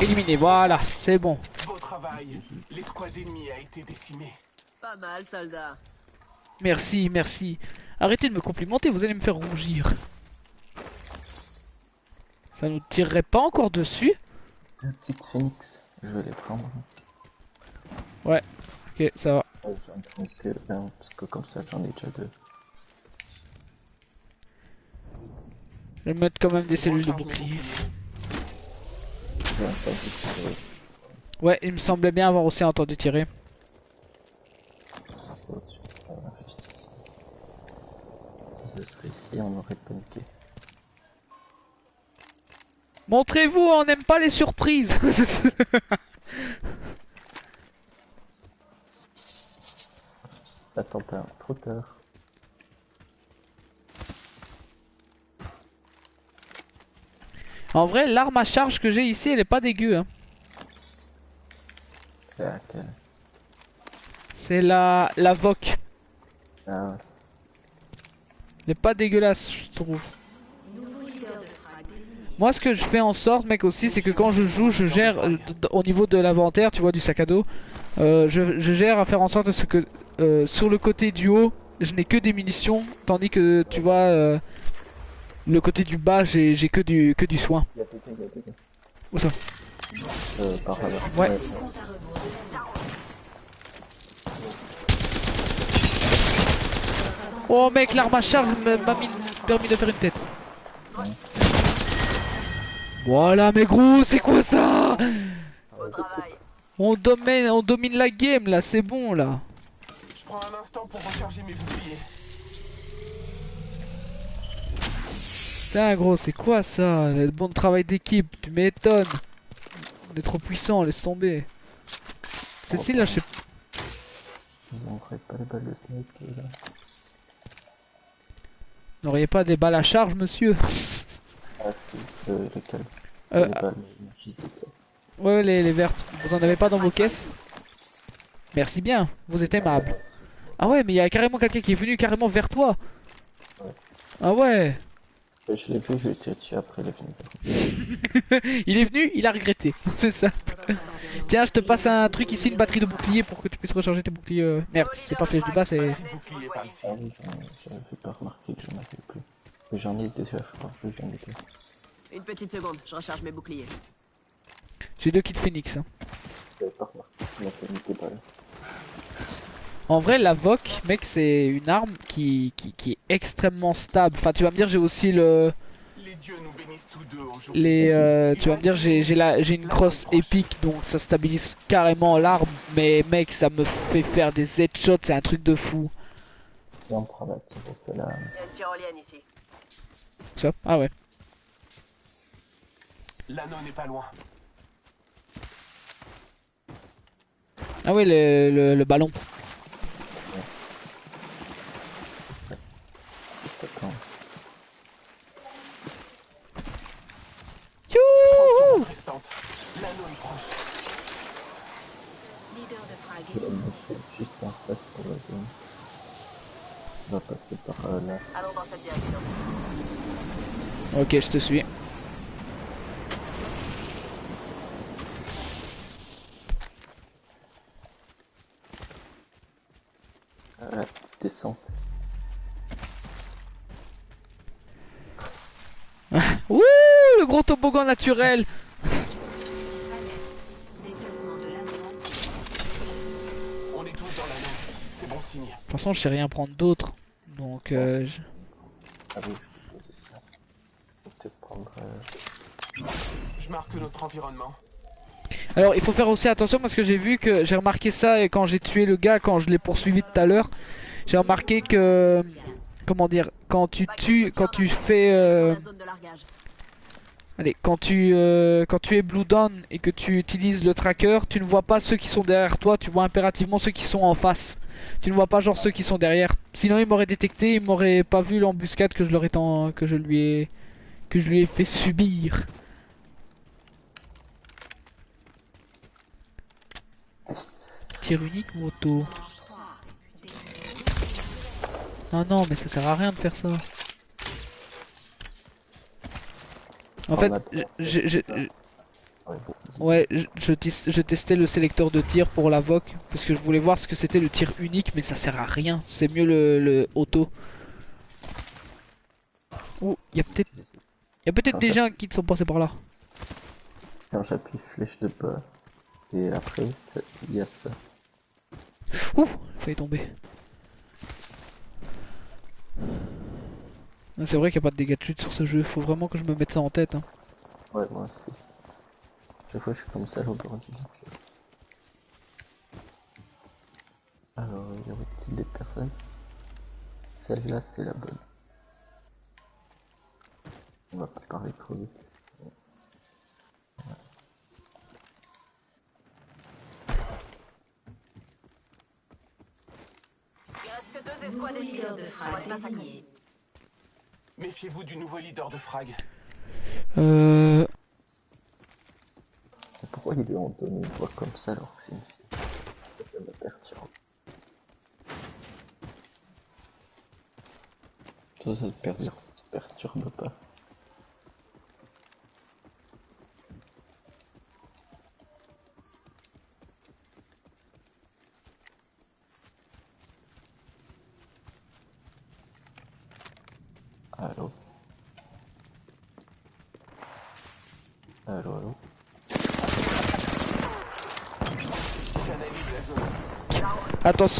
Éliminé, voilà, c'est bon. Beau travail. L'escouade ennemie a été décimée. Pas mal, soldat. Merci, merci. Arrêtez de me complimenter, vous allez me faire rougir. Ça nous tirerait pas encore dessus? 2 petites phoenix, je vais les prendre. Ouais, ok, ça va. Ouais, j'en prends que un, parce que comme ça j'en ai déjà 2. Je vais mettre quand même des cellules de bouclier. J'ai un tas de tirer. Ouais, il me semblait bien avoir aussi entendu tirer. C'est au-dessus, c'est pas la justice. Si ça serait ici, on aurait paniqué. Montrez-vous, on n'aime pas les surprises. Attends pas, trop tard. En vrai, l'arme à charge que j'ai ici, elle est pas dégueu. Hein. C'est laquelle? C'est la VOC. Ah ouais. Elle est pas dégueulasse, je trouve. Moi, ce que je fais en sorte, mec, aussi, c'est que quand je joue, je gère au niveau de l'inventaire, tu vois, du sac à dos. Je gère à faire en sorte à ce que sur le côté du haut, je n'ai que des munitions, tandis que tu vois, le côté du bas, j'ai que du soin. Il y a quelqu'un, il y a quelqu'un. Où ça? Par là. Ouais. Oh mec, l'arme à charge m'a permis de faire une tête. Voilà mais gros, c'est quoi ça? Au travail. On domine la game là, c'est bon là. Je prends un instant pour recharger mes boucliers. Putain gros, c'est quoi ça? Le bon travail d'équipe, tu m'étonnes. On est trop puissant, laisse tomber. Celle-ci là, je sais pas. Ils ont pas les balles de snipe là. N'auriez pas des balles à charge, monsieur? Ah si, lequel? Euh, Les balles énergétiques. Ouais, les vertes. Vous en avez pas dans vos caisses? Merci bien, vous êtes aimable. Ah ouais, mais il y a carrément quelqu'un qui est venu carrément vers toi. Ouais. Ah ouais. Je l'ai vu, je l'ai tiré dessus après, il est venu. Il est venu, il a regretté. C'est ça. Tiens, je te passe un truc ici, une batterie de bouclier pour que tu puisses recharger tes boucliers. Merde, c'est pas flèche du bas, c'est... Bouclier par ici. Ah oui, j'avais pas remarqué que j'en avais plus. Mais j'en ai déjà, je crois, j'en ai plus. Une petite seconde, je recharge mes boucliers. J'ai 2 kits Phoenix. Hein. J'avais pas remarqué, il m'a fait une balles. En vrai, la VOC, mec, c'est une arme qui est extrêmement stable. Enfin, tu vas me dire, j'ai aussi le... Les dieux nous bénissent tous deux aujourd'hui. Tu vas me dire, j'ai une crosse épique, donc ça stabilise carrément l'arme. Mais mec, ça me fait faire des headshots, c'est un truc de fou. Et on prend la tire que là. Il y a une tyrolienne ici. Ça? Ah ouais. L'anneau n'est pas loin. Ah ouais, le ballon. C'est ça. Juste attends. Youhou! Restante. L'anneau est proche. Leader de Frag. Je vais le mettre juste en face pour la zone. On va passer par là. Allons dans cette direction. Ok, je te suis. Descente. Ouh, le gros toboggan naturel. Déplacement de l'avant. On est tous dans l'anneau. C'est bon signe. De toute façon, je sais rien prendre d'autre. Donc, Ah oui, je peux poser ça. Je vais peut-être prendre. Je marque notre environnement. Alors, il faut faire aussi attention parce que j'ai vu que j'ai remarqué ça et quand j'ai tué le gars, quand je l'ai poursuivi tout à l'heure, j'ai remarqué que, comment dire, quand tu tues, quand tu fais, Sur la zone de largage. allez, quand tu es Blue Dawn et que tu utilises le tracker, tu ne vois pas ceux qui sont derrière toi, tu vois impérativement ceux qui sont en face. Tu ne vois pas genre ceux qui sont derrière. Sinon, il m'aurait détecté, il m'aurait pas vu l'embuscade que je lui ai fait subir. Tir unique ou auto? Ah non, mais ça sert à rien de faire ça. En fait, ouais, je testais le sélecteur de tir pour la VOC parce que je voulais voir ce que c'était le tir unique, mais ça sert à rien. C'est mieux le auto. Oh, il y a peut-être des gens qui sont passés par là. Quand j'appuie flèche de bas, et après, il y a ça. Ouh, j'ai failli tomber. C'est vrai qu'il n'y a pas de dégâts de chute sur ce jeu, faut vraiment que je me mette ça en tête. Hein. Ouais, moi aussi. Chaque fois, je suis comme ça au bord du vide. Alors, y aurait-il des personnes? Celle-là, c'est la bonne. On va pas parler trop vite. Il reste que 2 escouades Nouveau leader de éliminés. On va Frag le massacrer. désigné. Méfiez-vous du nouveau leader de Frag. Euh... Et pourquoi il est en donne une voix comme ça alors que c'est une fille? Ça me perturbe. Toi, ça te perturbe pas. Allô? Allô, allô? J'analyse la zone.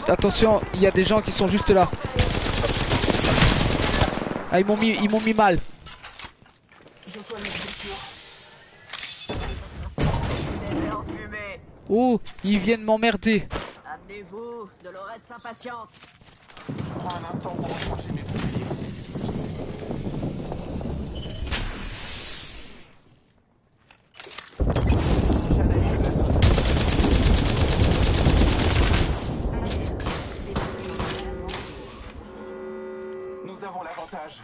Attention, il y a des gens qui sont juste là. Ah, ils m'ont mis mal. Je soigne mes blessures. Des en fumée. Oh, ils viennent m'emmerder. Amenez-vous, Dolores s'impatiente. Je prends un instant pour recharger mes boucliers. J'analyse la zone. Nous avons l'avantage.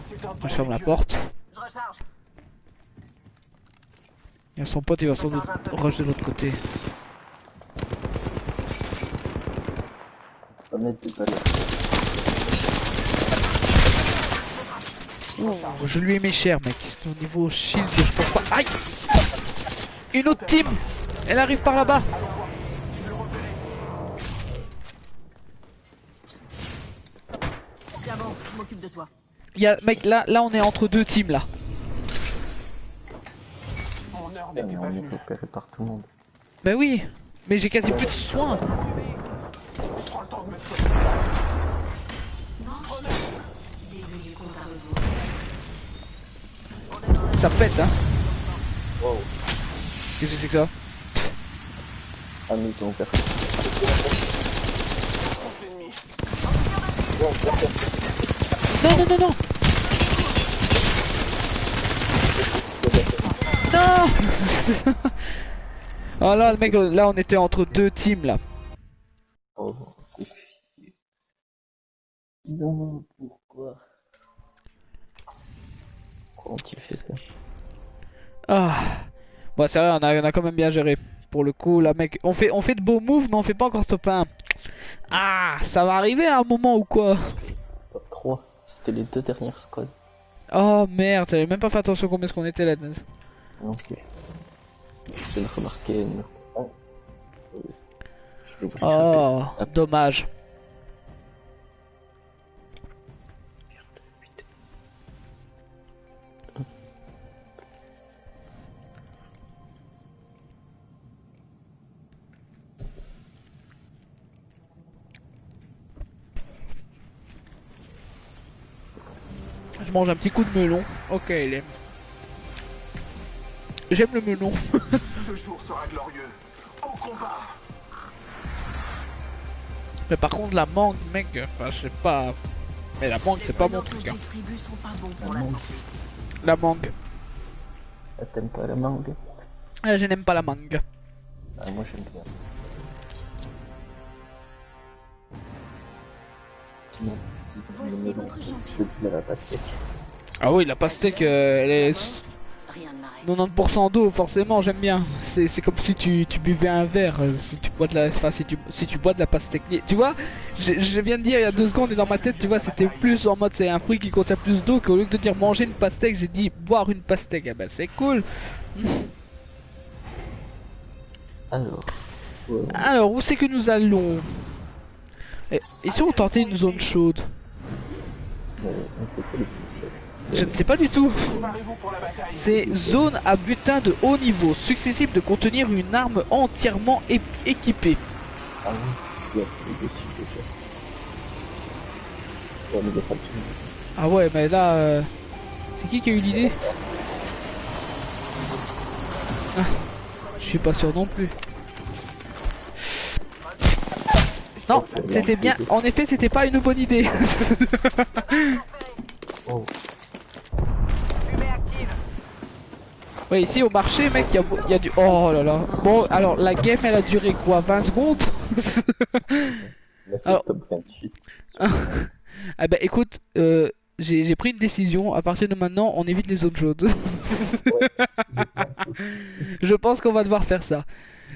C'est un Je ferme la porte. Je recharge. Il y a son pote, il va sans doute rush de l'autre côté. On va mettre des balles. Oh, je lui ai mis cher, mec. C'est au niveau shield, je pense pas. Aïe! Une autre team! Elle arrive par là-bas! Tiens bon, je m'occupe de toi. Il y a, mec, là on est entre deux teams là. Mon heure Mais n'était on pas est venue. repéré par tout le monde. Bah oui, mais j'ai quasi plus de soins. Je prends le temps de me soigner. Bienvenue compte à rebours. Ça pète, hein. Wow. Qu'est-ce que c'est que ça? Ah mais ils ont perdu. Contre l'ennemi. Non, non, non, non. Non. Oh là, le mec, là on était entre deux teams là. Oh, c'est chier. Non, pourquoi? Pourquoi ont-ils fait ça? Ah. Bon, c'est vrai, on a quand même bien géré. Pour le coup, là, mec, on fait de beaux moves, mais on fait pas encore top 1. Ah, ça va arriver à un moment ou quoi? Top 3, c'était les deux dernières squads. Oh merde, j'avais même pas fait attention combien est-ce qu'on était là. Non plus. Je viens de remarquer une... Oh. Je l'oublie. Oh, dommage. Je mange un petit coup de melon. Ok, il aime. J'aime le melon. Ce jour sera glorieux. Au combat. Mais par contre, la mangue, mec, enfin, je sais pas. Mais la mangue, c'est pas mon truc. Les Hein. distributs sont pas bons pour la santé. La mangue. Ah, t'aimes pas la mangue? Ah, je n'aime pas la mangue. Ah, moi j'aime bien. Sinon, si Voici votre champion. je veux la pastèque. Ah oui, la pastèque, elle est Rien ne m'arrête. 90% d'eau, forcément, j'aime bien. C'est comme si tu buvais un verre, si tu bois de la, enfin, si tu bois de la pastèque. Tu vois, je viens de dire il y a 2 secondes et dans ma tête, tu vois, c'était plus en mode c'est un fruit qui contient plus d'eau qu'au lieu de dire manger une pastèque, j'ai dit boire une pastèque. Eh ben c'est cool. Alors, Alors, où c'est que nous allons? Et si on tentait une zone chaude? mais c'est quoi les solutions? Je ne sais pas du tout. Préparez-vous pour la bataille. C'est zone à butin de haut niveau, susceptible de contenir une arme entièrement équipée. Ah oui, il y a tout dessus déjà. Ouais, mais il y a pas de tout. Ah ouais, mais là, c'est qui a eu l'idée? Ah, je suis pas sûr non plus. Non, c'était bien. En effet, c'était pas une bonne idée. Oh, Fumée active. Ouais, ici au marché, mec, il y a du. Oh là là. Bon, alors la game, elle a duré quoi? 20 secondes? il a fait Alors- le top 28. Ah bah écoute, j'ai pris une décision. À partir de maintenant, on évite les zones chaudes. Je pense qu'on va devoir faire ça.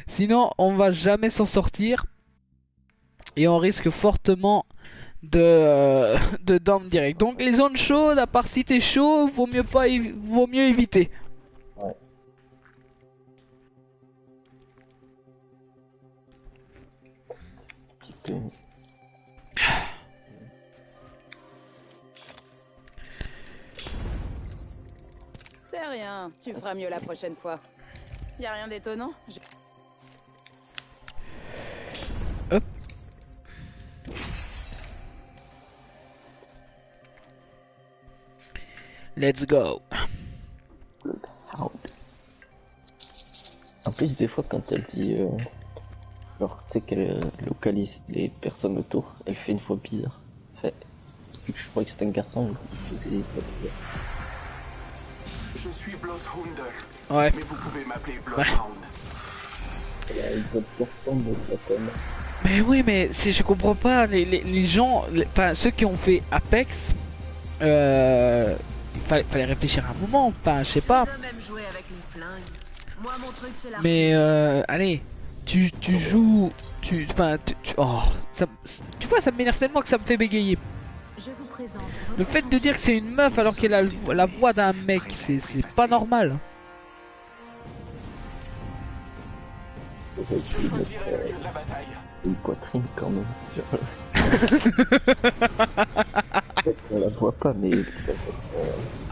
Sinon, on va jamais s'en sortir. Et on risque fortement de down direct. Donc les zones chaudes, à part si t'es chaud, vaut mieux éviter. Ouais. Petit peu. C'est rien, tu feras mieux la prochaine fois. Y a rien d'étonnant. Let's go. Bloodhound. En plus, des fois, quand elle dit, genre, tu sais qu'elle localise les personnes autour, elle fait une voix bizarre. Enfin, vu que je crois que c'est un garçon, je faisais des voix bizarres. Je suis Bloodhound, Ouais. mais vous pouvez m'appeler Bloodhound. Elle a une voix de garçon, mais pas tellement. Mais oui, mais si je comprends pas, les gens, enfin ceux qui ont fait Apex, fallait réfléchir un moment, enfin je sais pas. Les hommes aiment jouer avec les flingues. Moi, mon truc, c'est l'arc. Mais allez, tu joues, oh, tu vois, ça m'énerve tellement que ça me fait bégayer. Je vous présente Le fait de dire que c'est une meuf alors qu'elle a la voix d'un mec, c'est pas normal. J'aurais Je dû choisirai le mettre lieu de la bataille. une poitrine quand même. On la voit pas, mais ça fait ça.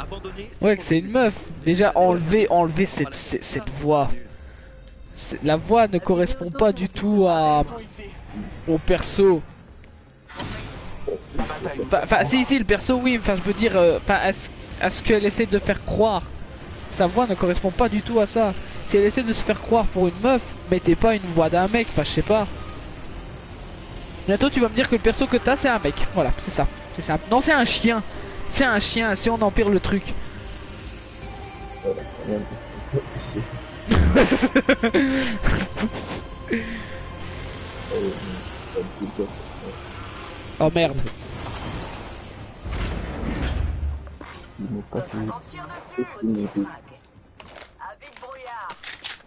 Abandonné. Ouais, que c'est une meuf. Déjà, enlever cette voix. La voix ne correspond pas du tout Ils sont ici. au perso. La bataille. Enfin, si, le perso, oui, enfin, je veux dire, à ce qu'elle essaie de faire croire. Sa voix ne correspond pas du tout à ça. Si elle essaie de se faire croire pour une meuf, mettez pas une voix d'un mec, enfin, je sais pas. Bientôt, tu vas me dire que le perso que t'as, c'est un mec. Voilà, c'est ça. C'est ça. Non, c'est un chien. C'est un chien, si on empire le truc. Voilà, rien de Oh merde. Il n'est pas fini. On tire Et dessus, c'est une idée. à vite brouillard.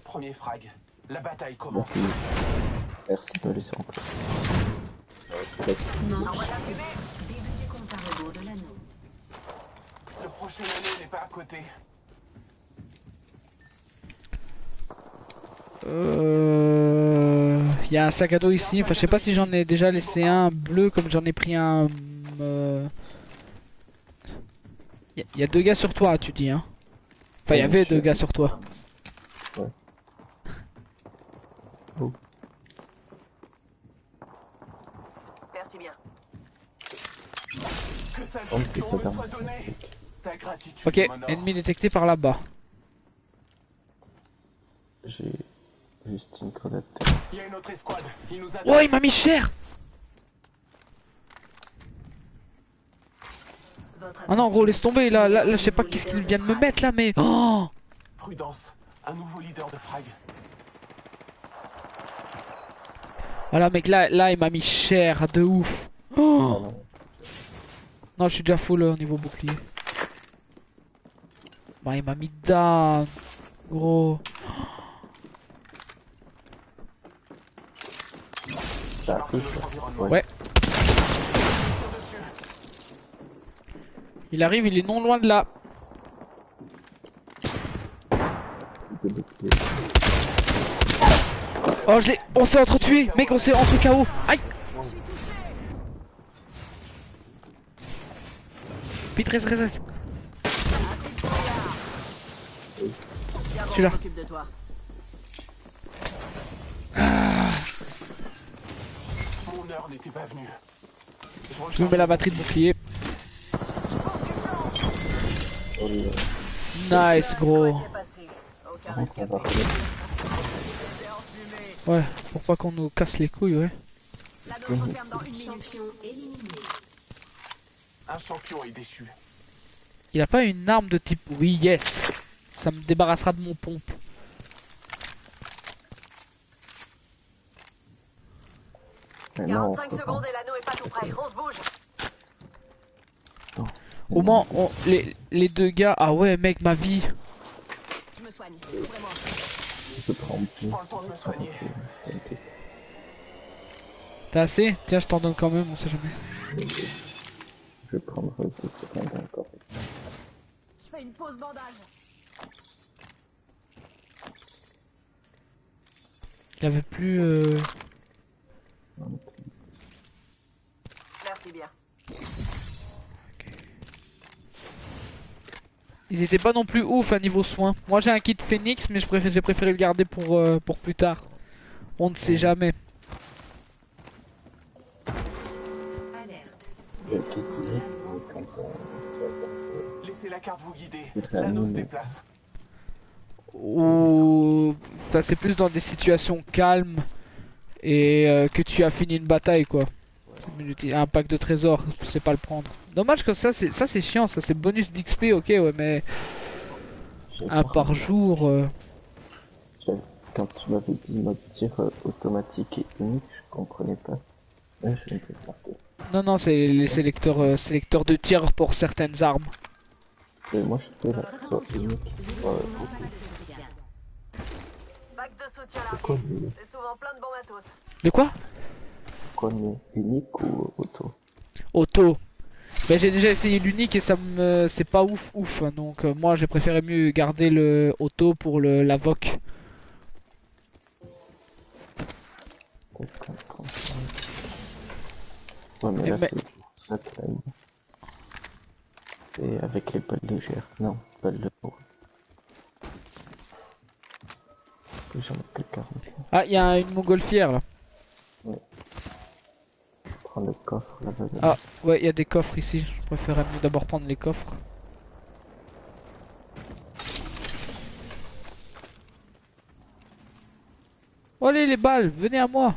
Premier frag. La bataille commence. Merci. Merci de me laisser en place. manche. Envoie de la fumée. Début du compte à rebours de l'anneau. Le prochain anneau n'est pas à côté. Il y a un sac à dos ici. Enfin, je sais pas si j'en ai déjà laissé un bleu comme j'en ai pris un. Il y a deux gars sur toi, tu dis, hein. Enfin, il y avait deux gars sur toi. Ouais. Oh. Merci bien. Que sa Oh, vision c'est me pas soit grave, donnée. c'est Ta gratitude Ok, m'honore. ennemi détecté par là-bas. J'ai juste une grenade. Il y a une autre escouade. Il nous a. Oh, il m'a mis cher. Votre Oh non, gros, laisse tomber. Là, je sais pas qu'est-ce qu'il vient de me mettre là, mais. Oh. Prudence. Un nouveau leader de frag. Voilà, mec, là, il m'a mis cher de ouf. Oh. Ah non. Non, je suis déjà full au niveau bouclier. Bah, il m'a mis down. Gros. Ça a Marque pris, notre ça. environnement. Ouais. Tire dessus. Il arrive, il est non loin de là. De bouclier. Oh, on s'est entretués. Mec, on s'est entre KO. Aïe. Vite, reste. Celui-là. Je m'occupe de toi. Mon heure n'était pas venue. Je me mets la batterie de bouclier. Oh, oui, Nice, gros. C'est passé. Aucun on rescapé. va revenir. Ouais, pour pas qu'on nous casse les couilles, ouais. L'anneau se referme dans une minute. champion éliminé. Un champion est déchu. Il a pas une arme de type. Oui, yes. Ça me débarrassera de mon pompe. Maintenant, on 45 peut secondes et l'anneau est pas tout près. On se bouge. Au moins, les deux gars. Ah ouais, mec, ma vie. Je me soigne. Ouvrez-moi. Je prends plus. Prends le temps de me soigner. Ok. T'as assez? Tiens, je t'en donne quand même, on sait jamais. Je vais prendre 2 secondes encore. Je fais une pause bandage. Il y avait plus. Merci bien. Ils étaient pas non plus ouf à niveau soins. Moi j'ai un kit Phoenix, mais j'ai préféré le garder pour plus tard. On ne sait jamais. Alerte. Le kit Phoenix, c'est quand on... Laissez la carte vous guider. C'est L'anneau se un- déplace. Ou ça c'est plus dans des situations calmes et que tu as fini une bataille quoi. Un pack de trésors, tu sais pas le prendre. Dommage que ça c'est chiant, ça c'est bonus d'XP, ok ouais, mais j'ai un pas- par jour. Quand tu m'avais dit mode tir automatique et unique, je comprenais pas. Ouais, je m'étais planté. Non non, c'est les sélecteurs de tir pour certaines armes. Mais moi je fais là, que ce soit unique, soit auto. Bac de soutien C'est quoi largué. le C'est souvent plein de bons matos. De quoi? quoi le unique ou auto? Auto. Mais j'ai déjà essayé l'unique et ça me c'est pas ouf hein, donc moi j'ai préféré mieux garder le auto pour la VOC. Ouais mais Et là mais- c'est flatline. Et avec les balles légères. Non, balles de lourd. J'en ai que 40. Ah, il y a une montgolfière là. Prends le coffre là-bas. Ah, ouais, il y a des coffres ici. Je préférerais mieux d'abord prendre les coffres. Oh, allez, les balles, venez à moi.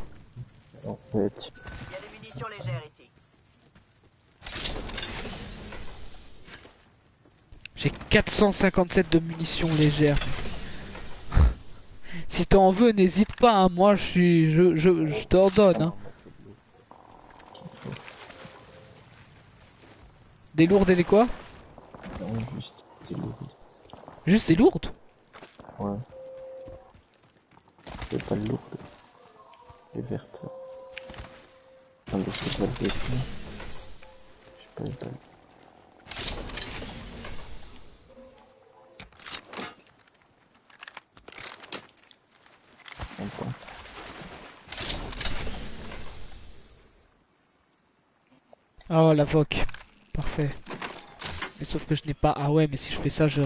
En fait, Il y a des munitions légères ici. J'ai 457 de munitions légères. Si t'en veux, n'hésite pas, hein. Moi je t'en donne. Hein. Des lourdes et des quoi? non, juste c'est lourd. Juste des lourdes? Ouais. C'est pas lourd. Les vertes. Non mais c'est pas le dessin. J'ai pas les balles. On pense. Oh la VOC. Parfait. Mais sauf que je n'ai pas... Ah ouais, mais si je fais ça, je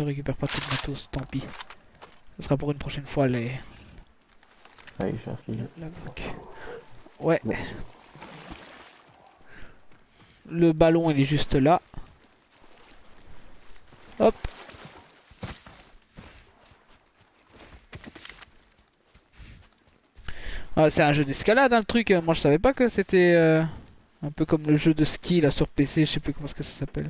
récupère pas tout le matos, tant pis. Ce sera pour une prochaine fois les... Allez, j'arrive. La VOC. Ouais. Ouais. Le ballon il est juste là. Hop. Ah, c'est un jeu d'escalade hein, le truc. Moi je savais pas que c'était un peu comme le jeu de ski là sur PC. Je sais plus comment est-ce que ça s'appelle.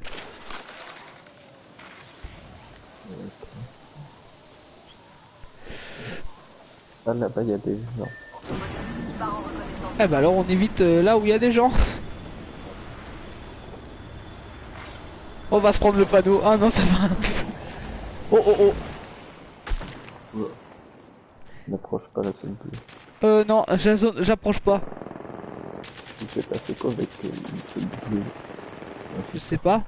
Ah là-bas il y a des gens. Part en reconnaissance. Eh bah alors on évite là où il y a des gens. On va se prendre le panneau. Ah non ça va. Oh oh oh. N'approche pas la zone bleue. Non j'approche pas. Il s'est passé quoi avec une zone bleue? Je sais pas.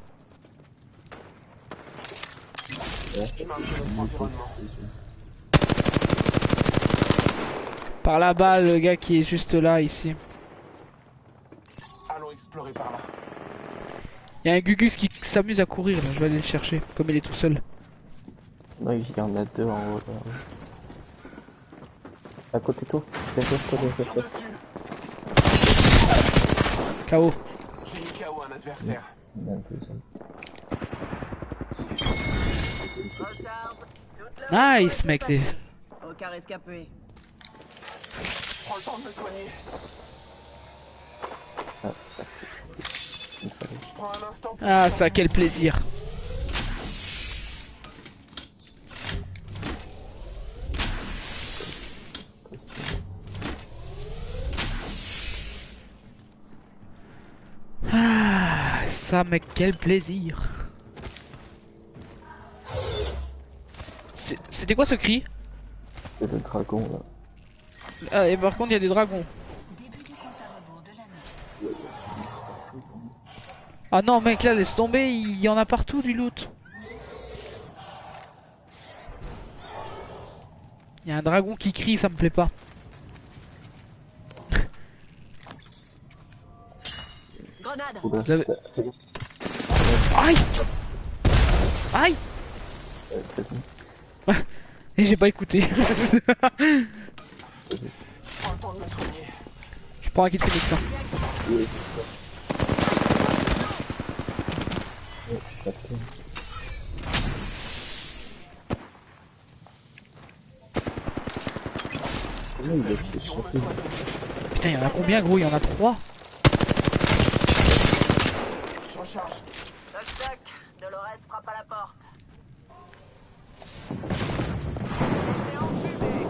Marquez notre environnement. Par là-bas le gars qui est juste là ici. Allons explorer par là. Il y a un Gugus qui s'amuse à courir là. Je vais aller le chercher comme il est tout seul. Non, il y en a deux en haut là. À côté de toi. Derrière toi, derrière Tire toi. dessus. KO. J'ai mis KO un adversaire. Il y en a un deuxième. Recharge. Toute la Nice mec. aucun rescapé. Prends le temps de me soigner. Ah, ça fait. Il fallait. Je prends un instant pour... Ah ça quel plaisir. Ah ça mec quel plaisir. C'était quoi ce cri? C'est le dragon là. Ah et par contre il y a des dragons. Début du compte à rebours de l'année. Ah non mec là laisse tomber, il y en a partout du loot. Il y a un dragon qui crie, ça me plaît pas. Grenade. Oula, Vous avez- ça fait. Aïe. Aïe. Très bien. Et j'ai pas écouté. Prends le temps de me soigner. Je prends un kit Phoenix. Hein. Captain. que Oui, il cette a fait mission me sauter. soit donnée. Putain, il y en a combien, gros? Il y en a 3. Je recharge. Toc toc, Dolores frappe à la porte. C'est enculé.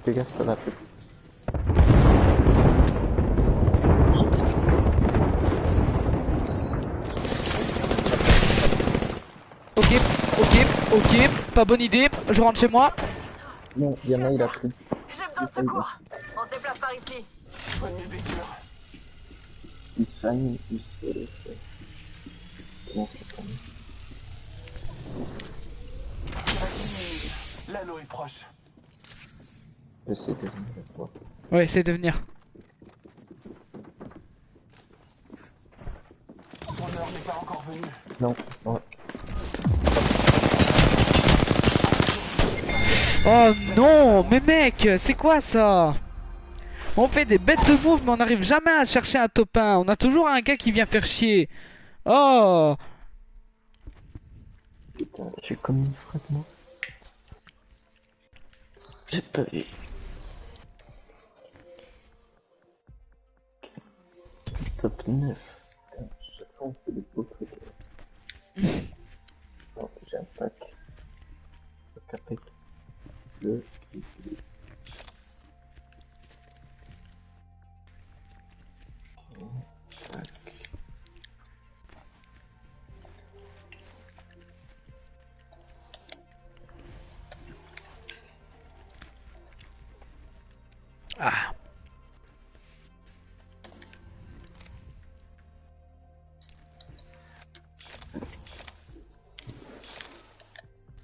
Fais gaffe, ça va plus. Ok, ok, ok. Pas bonne idée. Je rentre chez moi. Non, Yana il a pris. J'ai besoin de secours. On se déplace par ici. Soigne mes blessures. Il se soigne, il se laisse. Comment faire tomber? L'anneau est proche. J'essaie de venir avec toi. Ouais, c'est de venir. Ton heure n'est pas encore venue. Non, sans... Oh non, mais mec, c'est quoi ça? On fait des bêtes de moves, mais on n'arrive jamais à chercher un top 1. On a toujours un gars qui vient faire chier. Oh, Putain, j'ai comme une fragment. J'ai pas vu. Top 9. Putain, chaque fois on fait des beaux trucs. Non, j'ai un pack. Le Capex. Le... Tac. ah.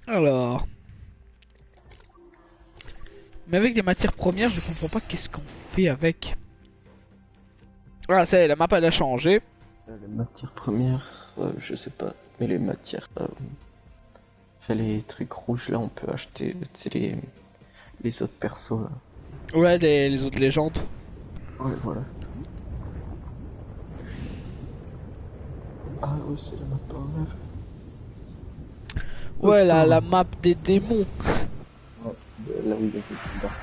Alors. Mais avec des matières premières, je comprends pas qu'est-ce qu'on fait avec. Voilà, ça y est, la map elle a changé. Les matières premières, je sais pas. Mais les matières... Fait les trucs rouges là, on peut acheter, tu sais, les autres persos là. Ouais, les autres légendes. Ouais, voilà. Ah oui, c'est la map en rêve. Ouais, la map des démons. Ouais, là où il y a des dark.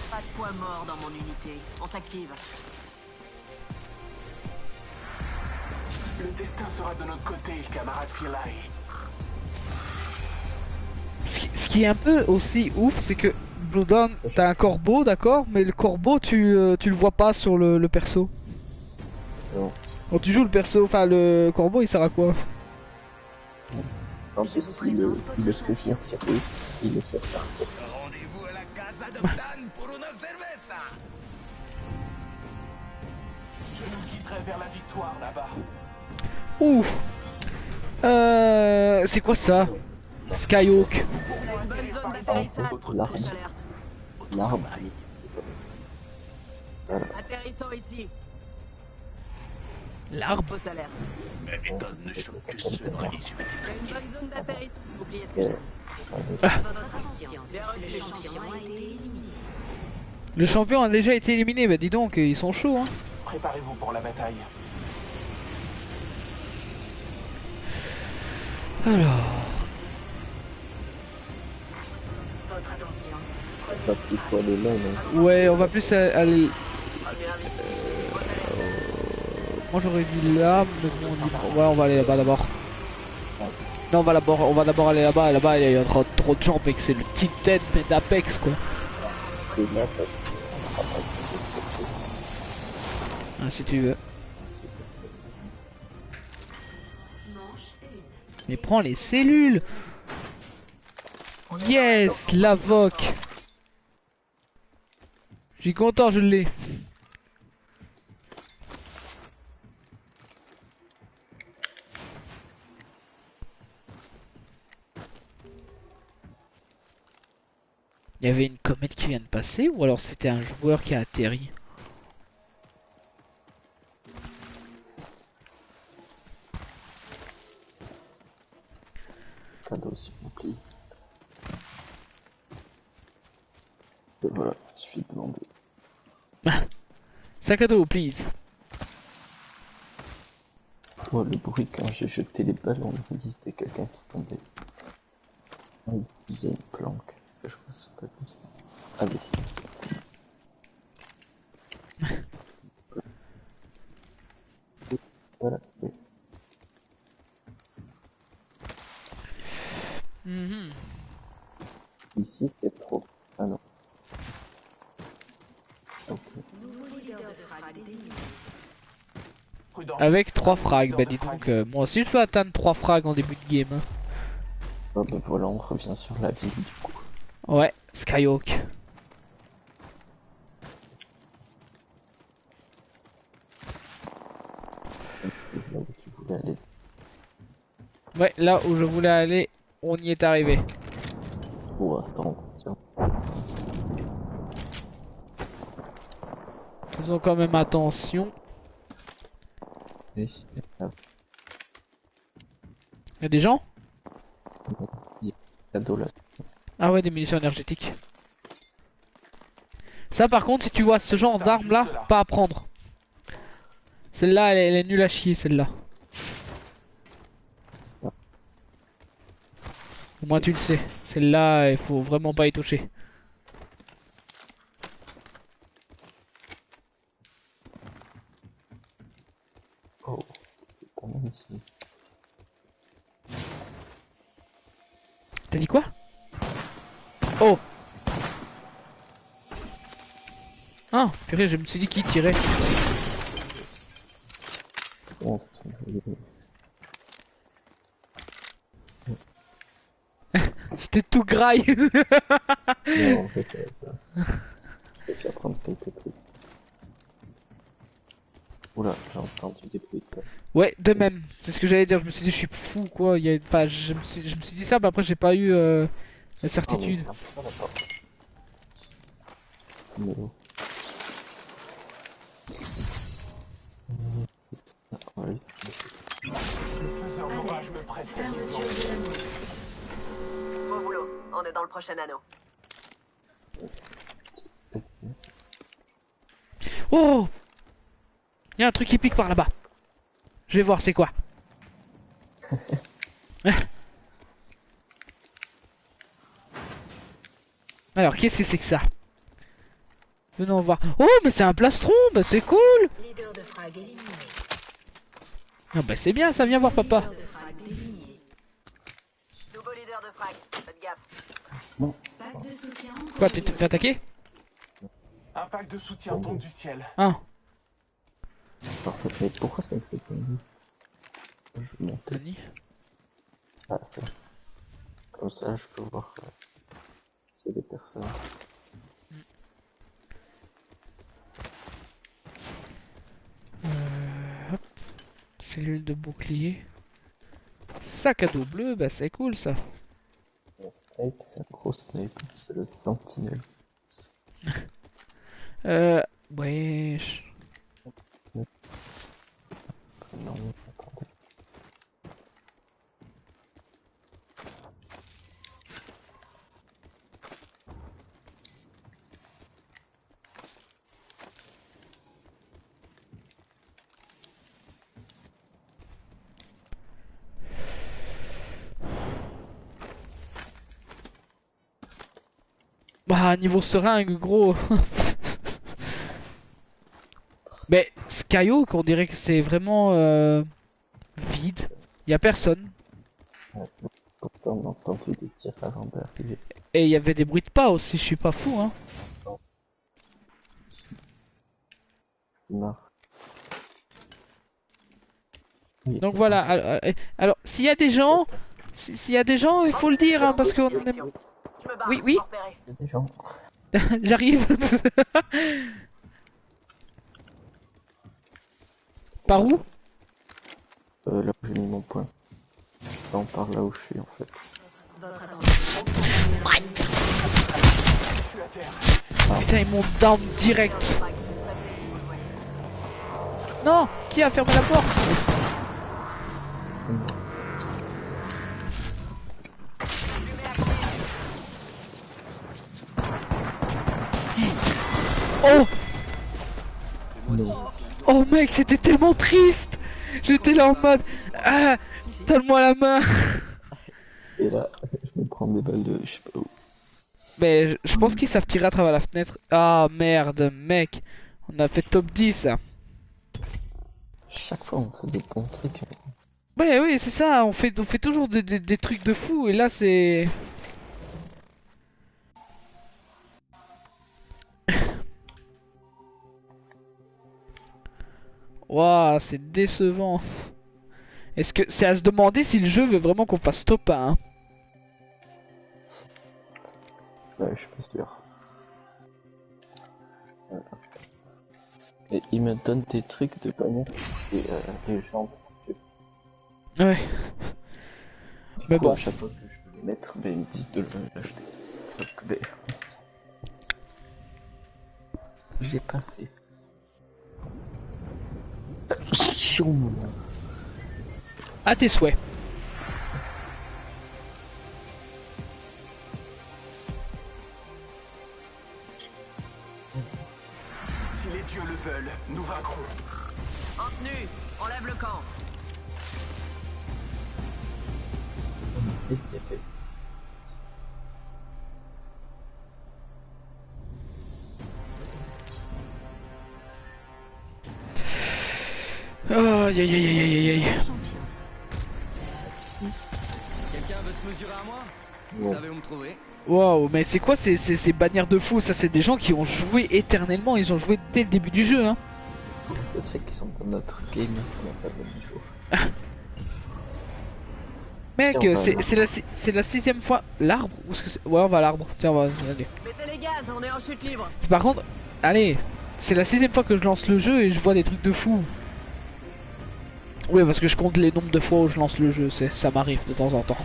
Pas de points morts dans mon unité. On s'active. Le destin sera de notre côté, camarade Firlai. Ce qui est un peu aussi ouf, c'est que Blue Dawn, t'as un corbeau, d'accord, mais le corbeau, tu le vois pas sur le perso. Non. Quand tu joues le perso, enfin le corbeau, il sert à quoi? En plus, il le fait venir sur lui, il le fait partir. Rendez-vous à la Casa d'Octane pour una cerveza. Je nous guiderai vers la victoire là-bas. Ouh. C'est quoi ça? Skyhawk. Une bonne zone d'atterrissage. L'arbre. Rouge alerte. L'arbre. Atterrissons ici. L'arbre. Fausse alerte. Mais méthode ne joue que ceux dans les yeux. Il y a une bonne zone d'atterrissage. Oubliez ce que j'ai dit. Votre attention. Bien Le reçu. champion a été éliminé. Le champion a déjà été éliminé, bah dis donc, ils sont chauds, hein. Préparez-vous pour la bataille. Alors. Votre attention. Pas qu'il faut aller là, non. Ouais, on va plus aller. Moi j'aurais dit là, mais bon, ouais, on va aller là-bas d'abord. Non, on va d'abord aller là-bas. Là-bas, il y a trop de gens, mec. C'est le Titan d'Apex, quoi. Et là, parce Ah, si tu veux. Manche 1. Mais prends les cellules. Yes, la VOC. Je suis content, je l'ai. Il y avait une comète qui vient de passer ou alors c'était un joueur qui a atterri? cadeau, s'il vous plaît. Et voilà, il suffit de demander. Sac à dos, please. Oh, le bruit quand j'ai jeté les balles, on me dit que c'était quelqu'un qui tombait. Oui, il y a une planque. Je crois que c'est pas comme ça. Allez. Voilà. Oui. Mhm. Ici c'est trop. Ah non. Ok. Nouveau leader de frag désigné. Prudence. Avec 3 frags, Leader bah de dis frag. donc, moi aussi je peux atteindre 3 frags en début de game. Hein. Oh, bah voilà, on revient sur la ville du coup. Ouais, Skyhawk. Là où tu voulais aller. Ouais, là où je voulais aller, on y est arrivé. Oh, attends, tiens. Faisons quand même attention. Et là, Il y a des gens? il y a un cadeau là. Ah ouais, des munitions énergétiques. Ça par contre, si tu vois ce genre d'arme là, pas à prendre. Celle-là, elle est nulle à chier, celle-là. Au moins tu le sais. Celle-là, il faut vraiment pas y toucher. Oh, c'est pas mal ici. T'as dit quoi? Oh! Ah, purée, je me suis dit qu'il tirait. Oh, J'étais tout graille. non, en fait, ça. Je vais apprendre quelques trucs. Oula, j'ai entendu des bruits de pas. Ouais, de même. C'est ce que j'allais dire. Je me suis dit, je suis fou quoi. Il y a... enfin, je me suis dit ça, mais après, j'ai pas eu la certitude. Ah, d'accord. Numéro. Ah, oui. Le faiseur d'orage me prête sa vision. Bon boulot, on est dans le prochain anneau. Oh! Il y a un truc qui pique par là-bas. Je vais voir c'est quoi. Alors, qu'est-ce que c'est que ça? Venons voir. Oh, mais c'est un plastron, bah c'est cool. Leader de frag éliminé. Ah bah c'est bien, ça vient voir papa. Leader de frag désigné. Nouveau leader de frag, faites gaffe. Pack de soutien. Quoi, t'es fait attaquer? Un pack de soutien tombe du ciel. Ah, Parfait, mais pourquoi ça me fait tomber? Je vais monter. Tony. Ah, ça. Comme ça, je peux voir s'il y a des personnes. Hop. Cellule de bouclier. Sac à dos bleu, bah c'est cool ça. Le snipe, c'est un gros snipe. C'est le sentinelle. Wesh. Non, attendez. Bah, niveau seringue, gros. Mais Skyhawk, on dirait que c'est vraiment vide. Y a personne. Pourtant, on a entendu des tirs avant d'arriver. Et il y avait des bruits de pas aussi, je suis pas fou, hein. Non. Donc voilà, alors s'il y a des gens, s'il y a des gens, il faut le dire, hein, parce qu'on aime... Je me barre, Oui, oui. repéré. Il y a des gens. J'arrive. Par où? Là où j'ai mis mon point. Là, on part là où je suis en fait. Votre attention. Je suis à terre. Putain, ils m'ont down direct. Non, qui a fermé la porte? Oh! Oh mec, c'était tellement triste! J'étais là en mode... Ah! Donne-moi la main! Et là, je me prendre des balles de je sais pas où. Mais je pense qu'ils savent tirer à travers la fenêtre. Ah merde, mec. On a fait top 10. Chaque fois on fait des bons trucs. Ouais, oui, c'est ça. On fait toujours des trucs de fou. Et là, c'est. Waouh, c'est décevant. Est-ce que c'est à se demander si le jeu veut vraiment qu'on fasse top 1 hein. Ouais, je suis pas sûr. Voilà. Et il me donne des trucs de bannière et les jambes. Ouais. Mais bon. À chaque fois que je veux les mettre, ben, ils me disent de l'acheter. Sauf que ben... j'ai passé. Attention. À tes souhaits. Si les dieux le veulent, nous vaincrons. En tenue, enlève le camp. C'est bien fait. Aïe aïe aïe aïe aïe aïe. Quelqu'un veut se mesurer à moi? Vous savez où me trouver? Waouh, mais c'est quoi ces bannières de fou? Ça, c'est des gens qui ont joué éternellement. Ils ont joué dès le début du jeu, hein. Comment ça se fait qu'ils sont dans notre game? On n'a pas le niveau. Mec, Tiens, on va c'est la 6ème fois. L'arbre? Où est-ce que c'est? Ouais, on va à l'arbre. Tiens, on va aller. Mettez les gaz, on est en chute libre. Par contre, allez, c'est la 6ème fois que je lance le jeu et je vois des trucs de fou. Oui, parce que je compte les nombres de fois où je lance le jeu, ça m'arrive de temps en temps.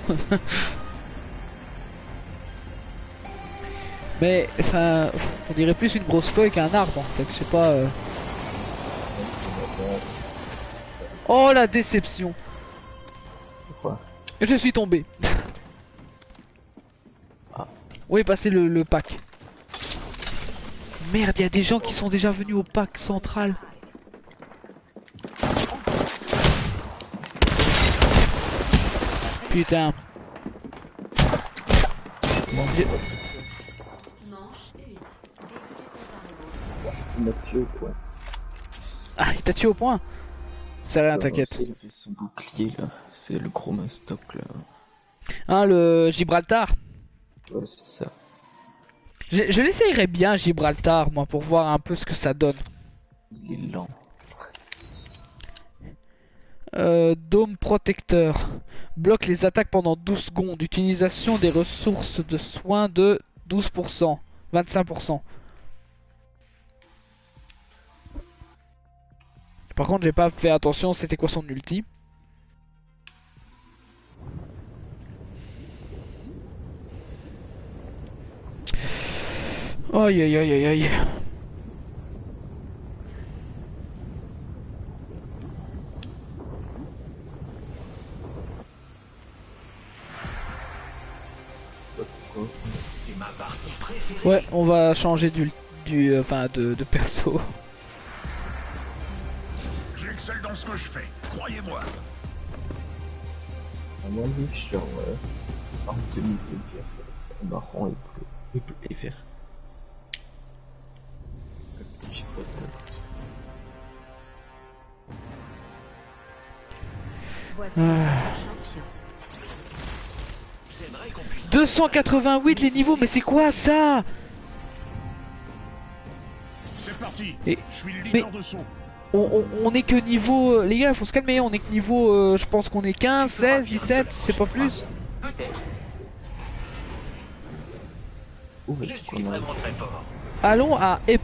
Mais, enfin, on dirait plus une grosse feuille qu'un arbre en fait, je sais pas. Oh la déception! Quoi? Je suis tombé. Ah. Où est passé le pack? Merde, il y a des gens qui sont déjà venus au pack central. Putain. Mon dieu. Manche 1. Il m'a tué quoi. Ah, il t'a tué au point? C'est rien, t'inquiète. Il avait son bouclier là. C'est le gros mastoc là. Hein, le Gibraltar? Ouais, c'est ça. Je l'essayerais bien, Gibraltar, moi, pour voir un peu ce que ça donne. Il est lent. Dôme protecteur. Bloque les attaques pendant 12 secondes. Utilisation des ressources de soins de 12%. 25%. Par contre, j'ai pas fait attention, c'était quoi son ulti. Aïe aïe aïe aïe aïe. C'est ma partie préférée. Ouais, on va changer enfin de perso. J'excelle dans ce que je fais, croyez-moi. À mon avis, je suis genre en demi de vert. C'est marron et bleu et vert. Le petit Gibraltar. Voici Ah. champion. J'aimerais qu'on puisse... 288 les niveaux, mais c'est quoi ça? C'est parti. Et- Je suis le mais- leader de saut. On est que niveau... les gars, faut se calmer, on est que niveau... je pense qu'on est 15, 16, 17, c'est pas plus. Peut-être. Ouh, mais Je pourquoi suis non? vraiment très fort. Allons à... Allez,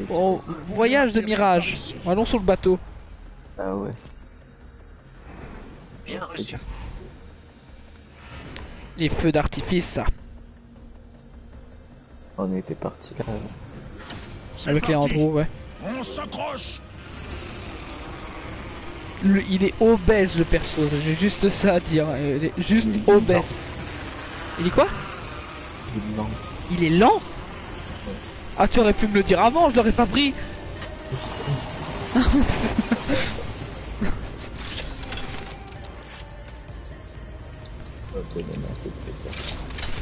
au voyage de mirage. Allons sur le bateau. Ah ouais. Bien reçu. Les feux d'artifice, ça. On était parti là. C'est Avec les parti. Andrew, ouais. On s'accroche. Il est obèse, le perso, j'ai juste ça à dire. Il est juste Il est obèse. lent. Il est quoi? Il est lent. Il est lent? Ah, tu aurais pu me le dire avant, je l'aurais pas pris.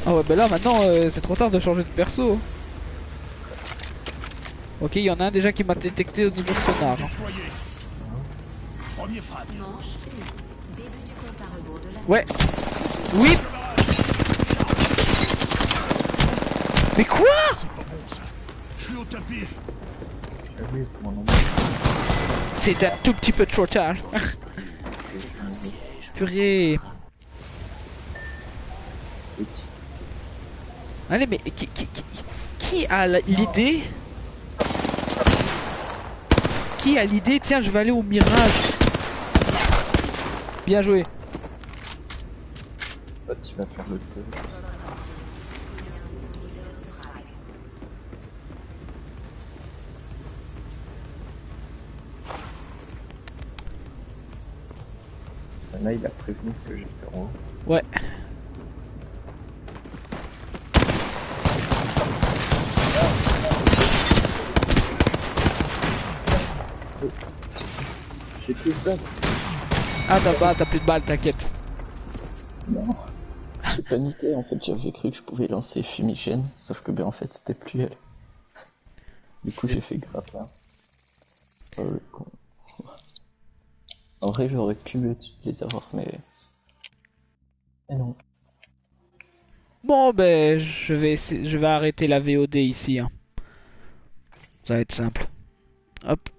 Ah ouais, bah là maintenant c'est trop tard de changer de perso. Ok, il y en a un déjà qui m'a détecté au niveau sonar. Premier frappe. Manche 6. Début du compte à rebours de la... Ouais. Oui. Mais quoi? C'est pas bon ça. Je suis au tapis. C'est un tout petit peu trop tard. Purée. Allez, mais qui a l'idée? Qui a l'idée? Tiens, je vais aller au mirage. Bien joué. Toi, tu vas faire le tour. Là, il a prévenu que j'étais en haut. Ouais. J'ai plus de balles. Ah, t'as plus de balles, t'inquiète. Non. J'ai paniqué, en fait, j'avais cru que je pouvais lancer fumigène, sauf que ben en fait c'était plus elle. Du coup j'ai fait grappin. Oh le con. En vrai j'aurais pu les avoir mais non. Bon, ben, je vais arrêter la VOD ici. Hein. Ça va être simple. Hop.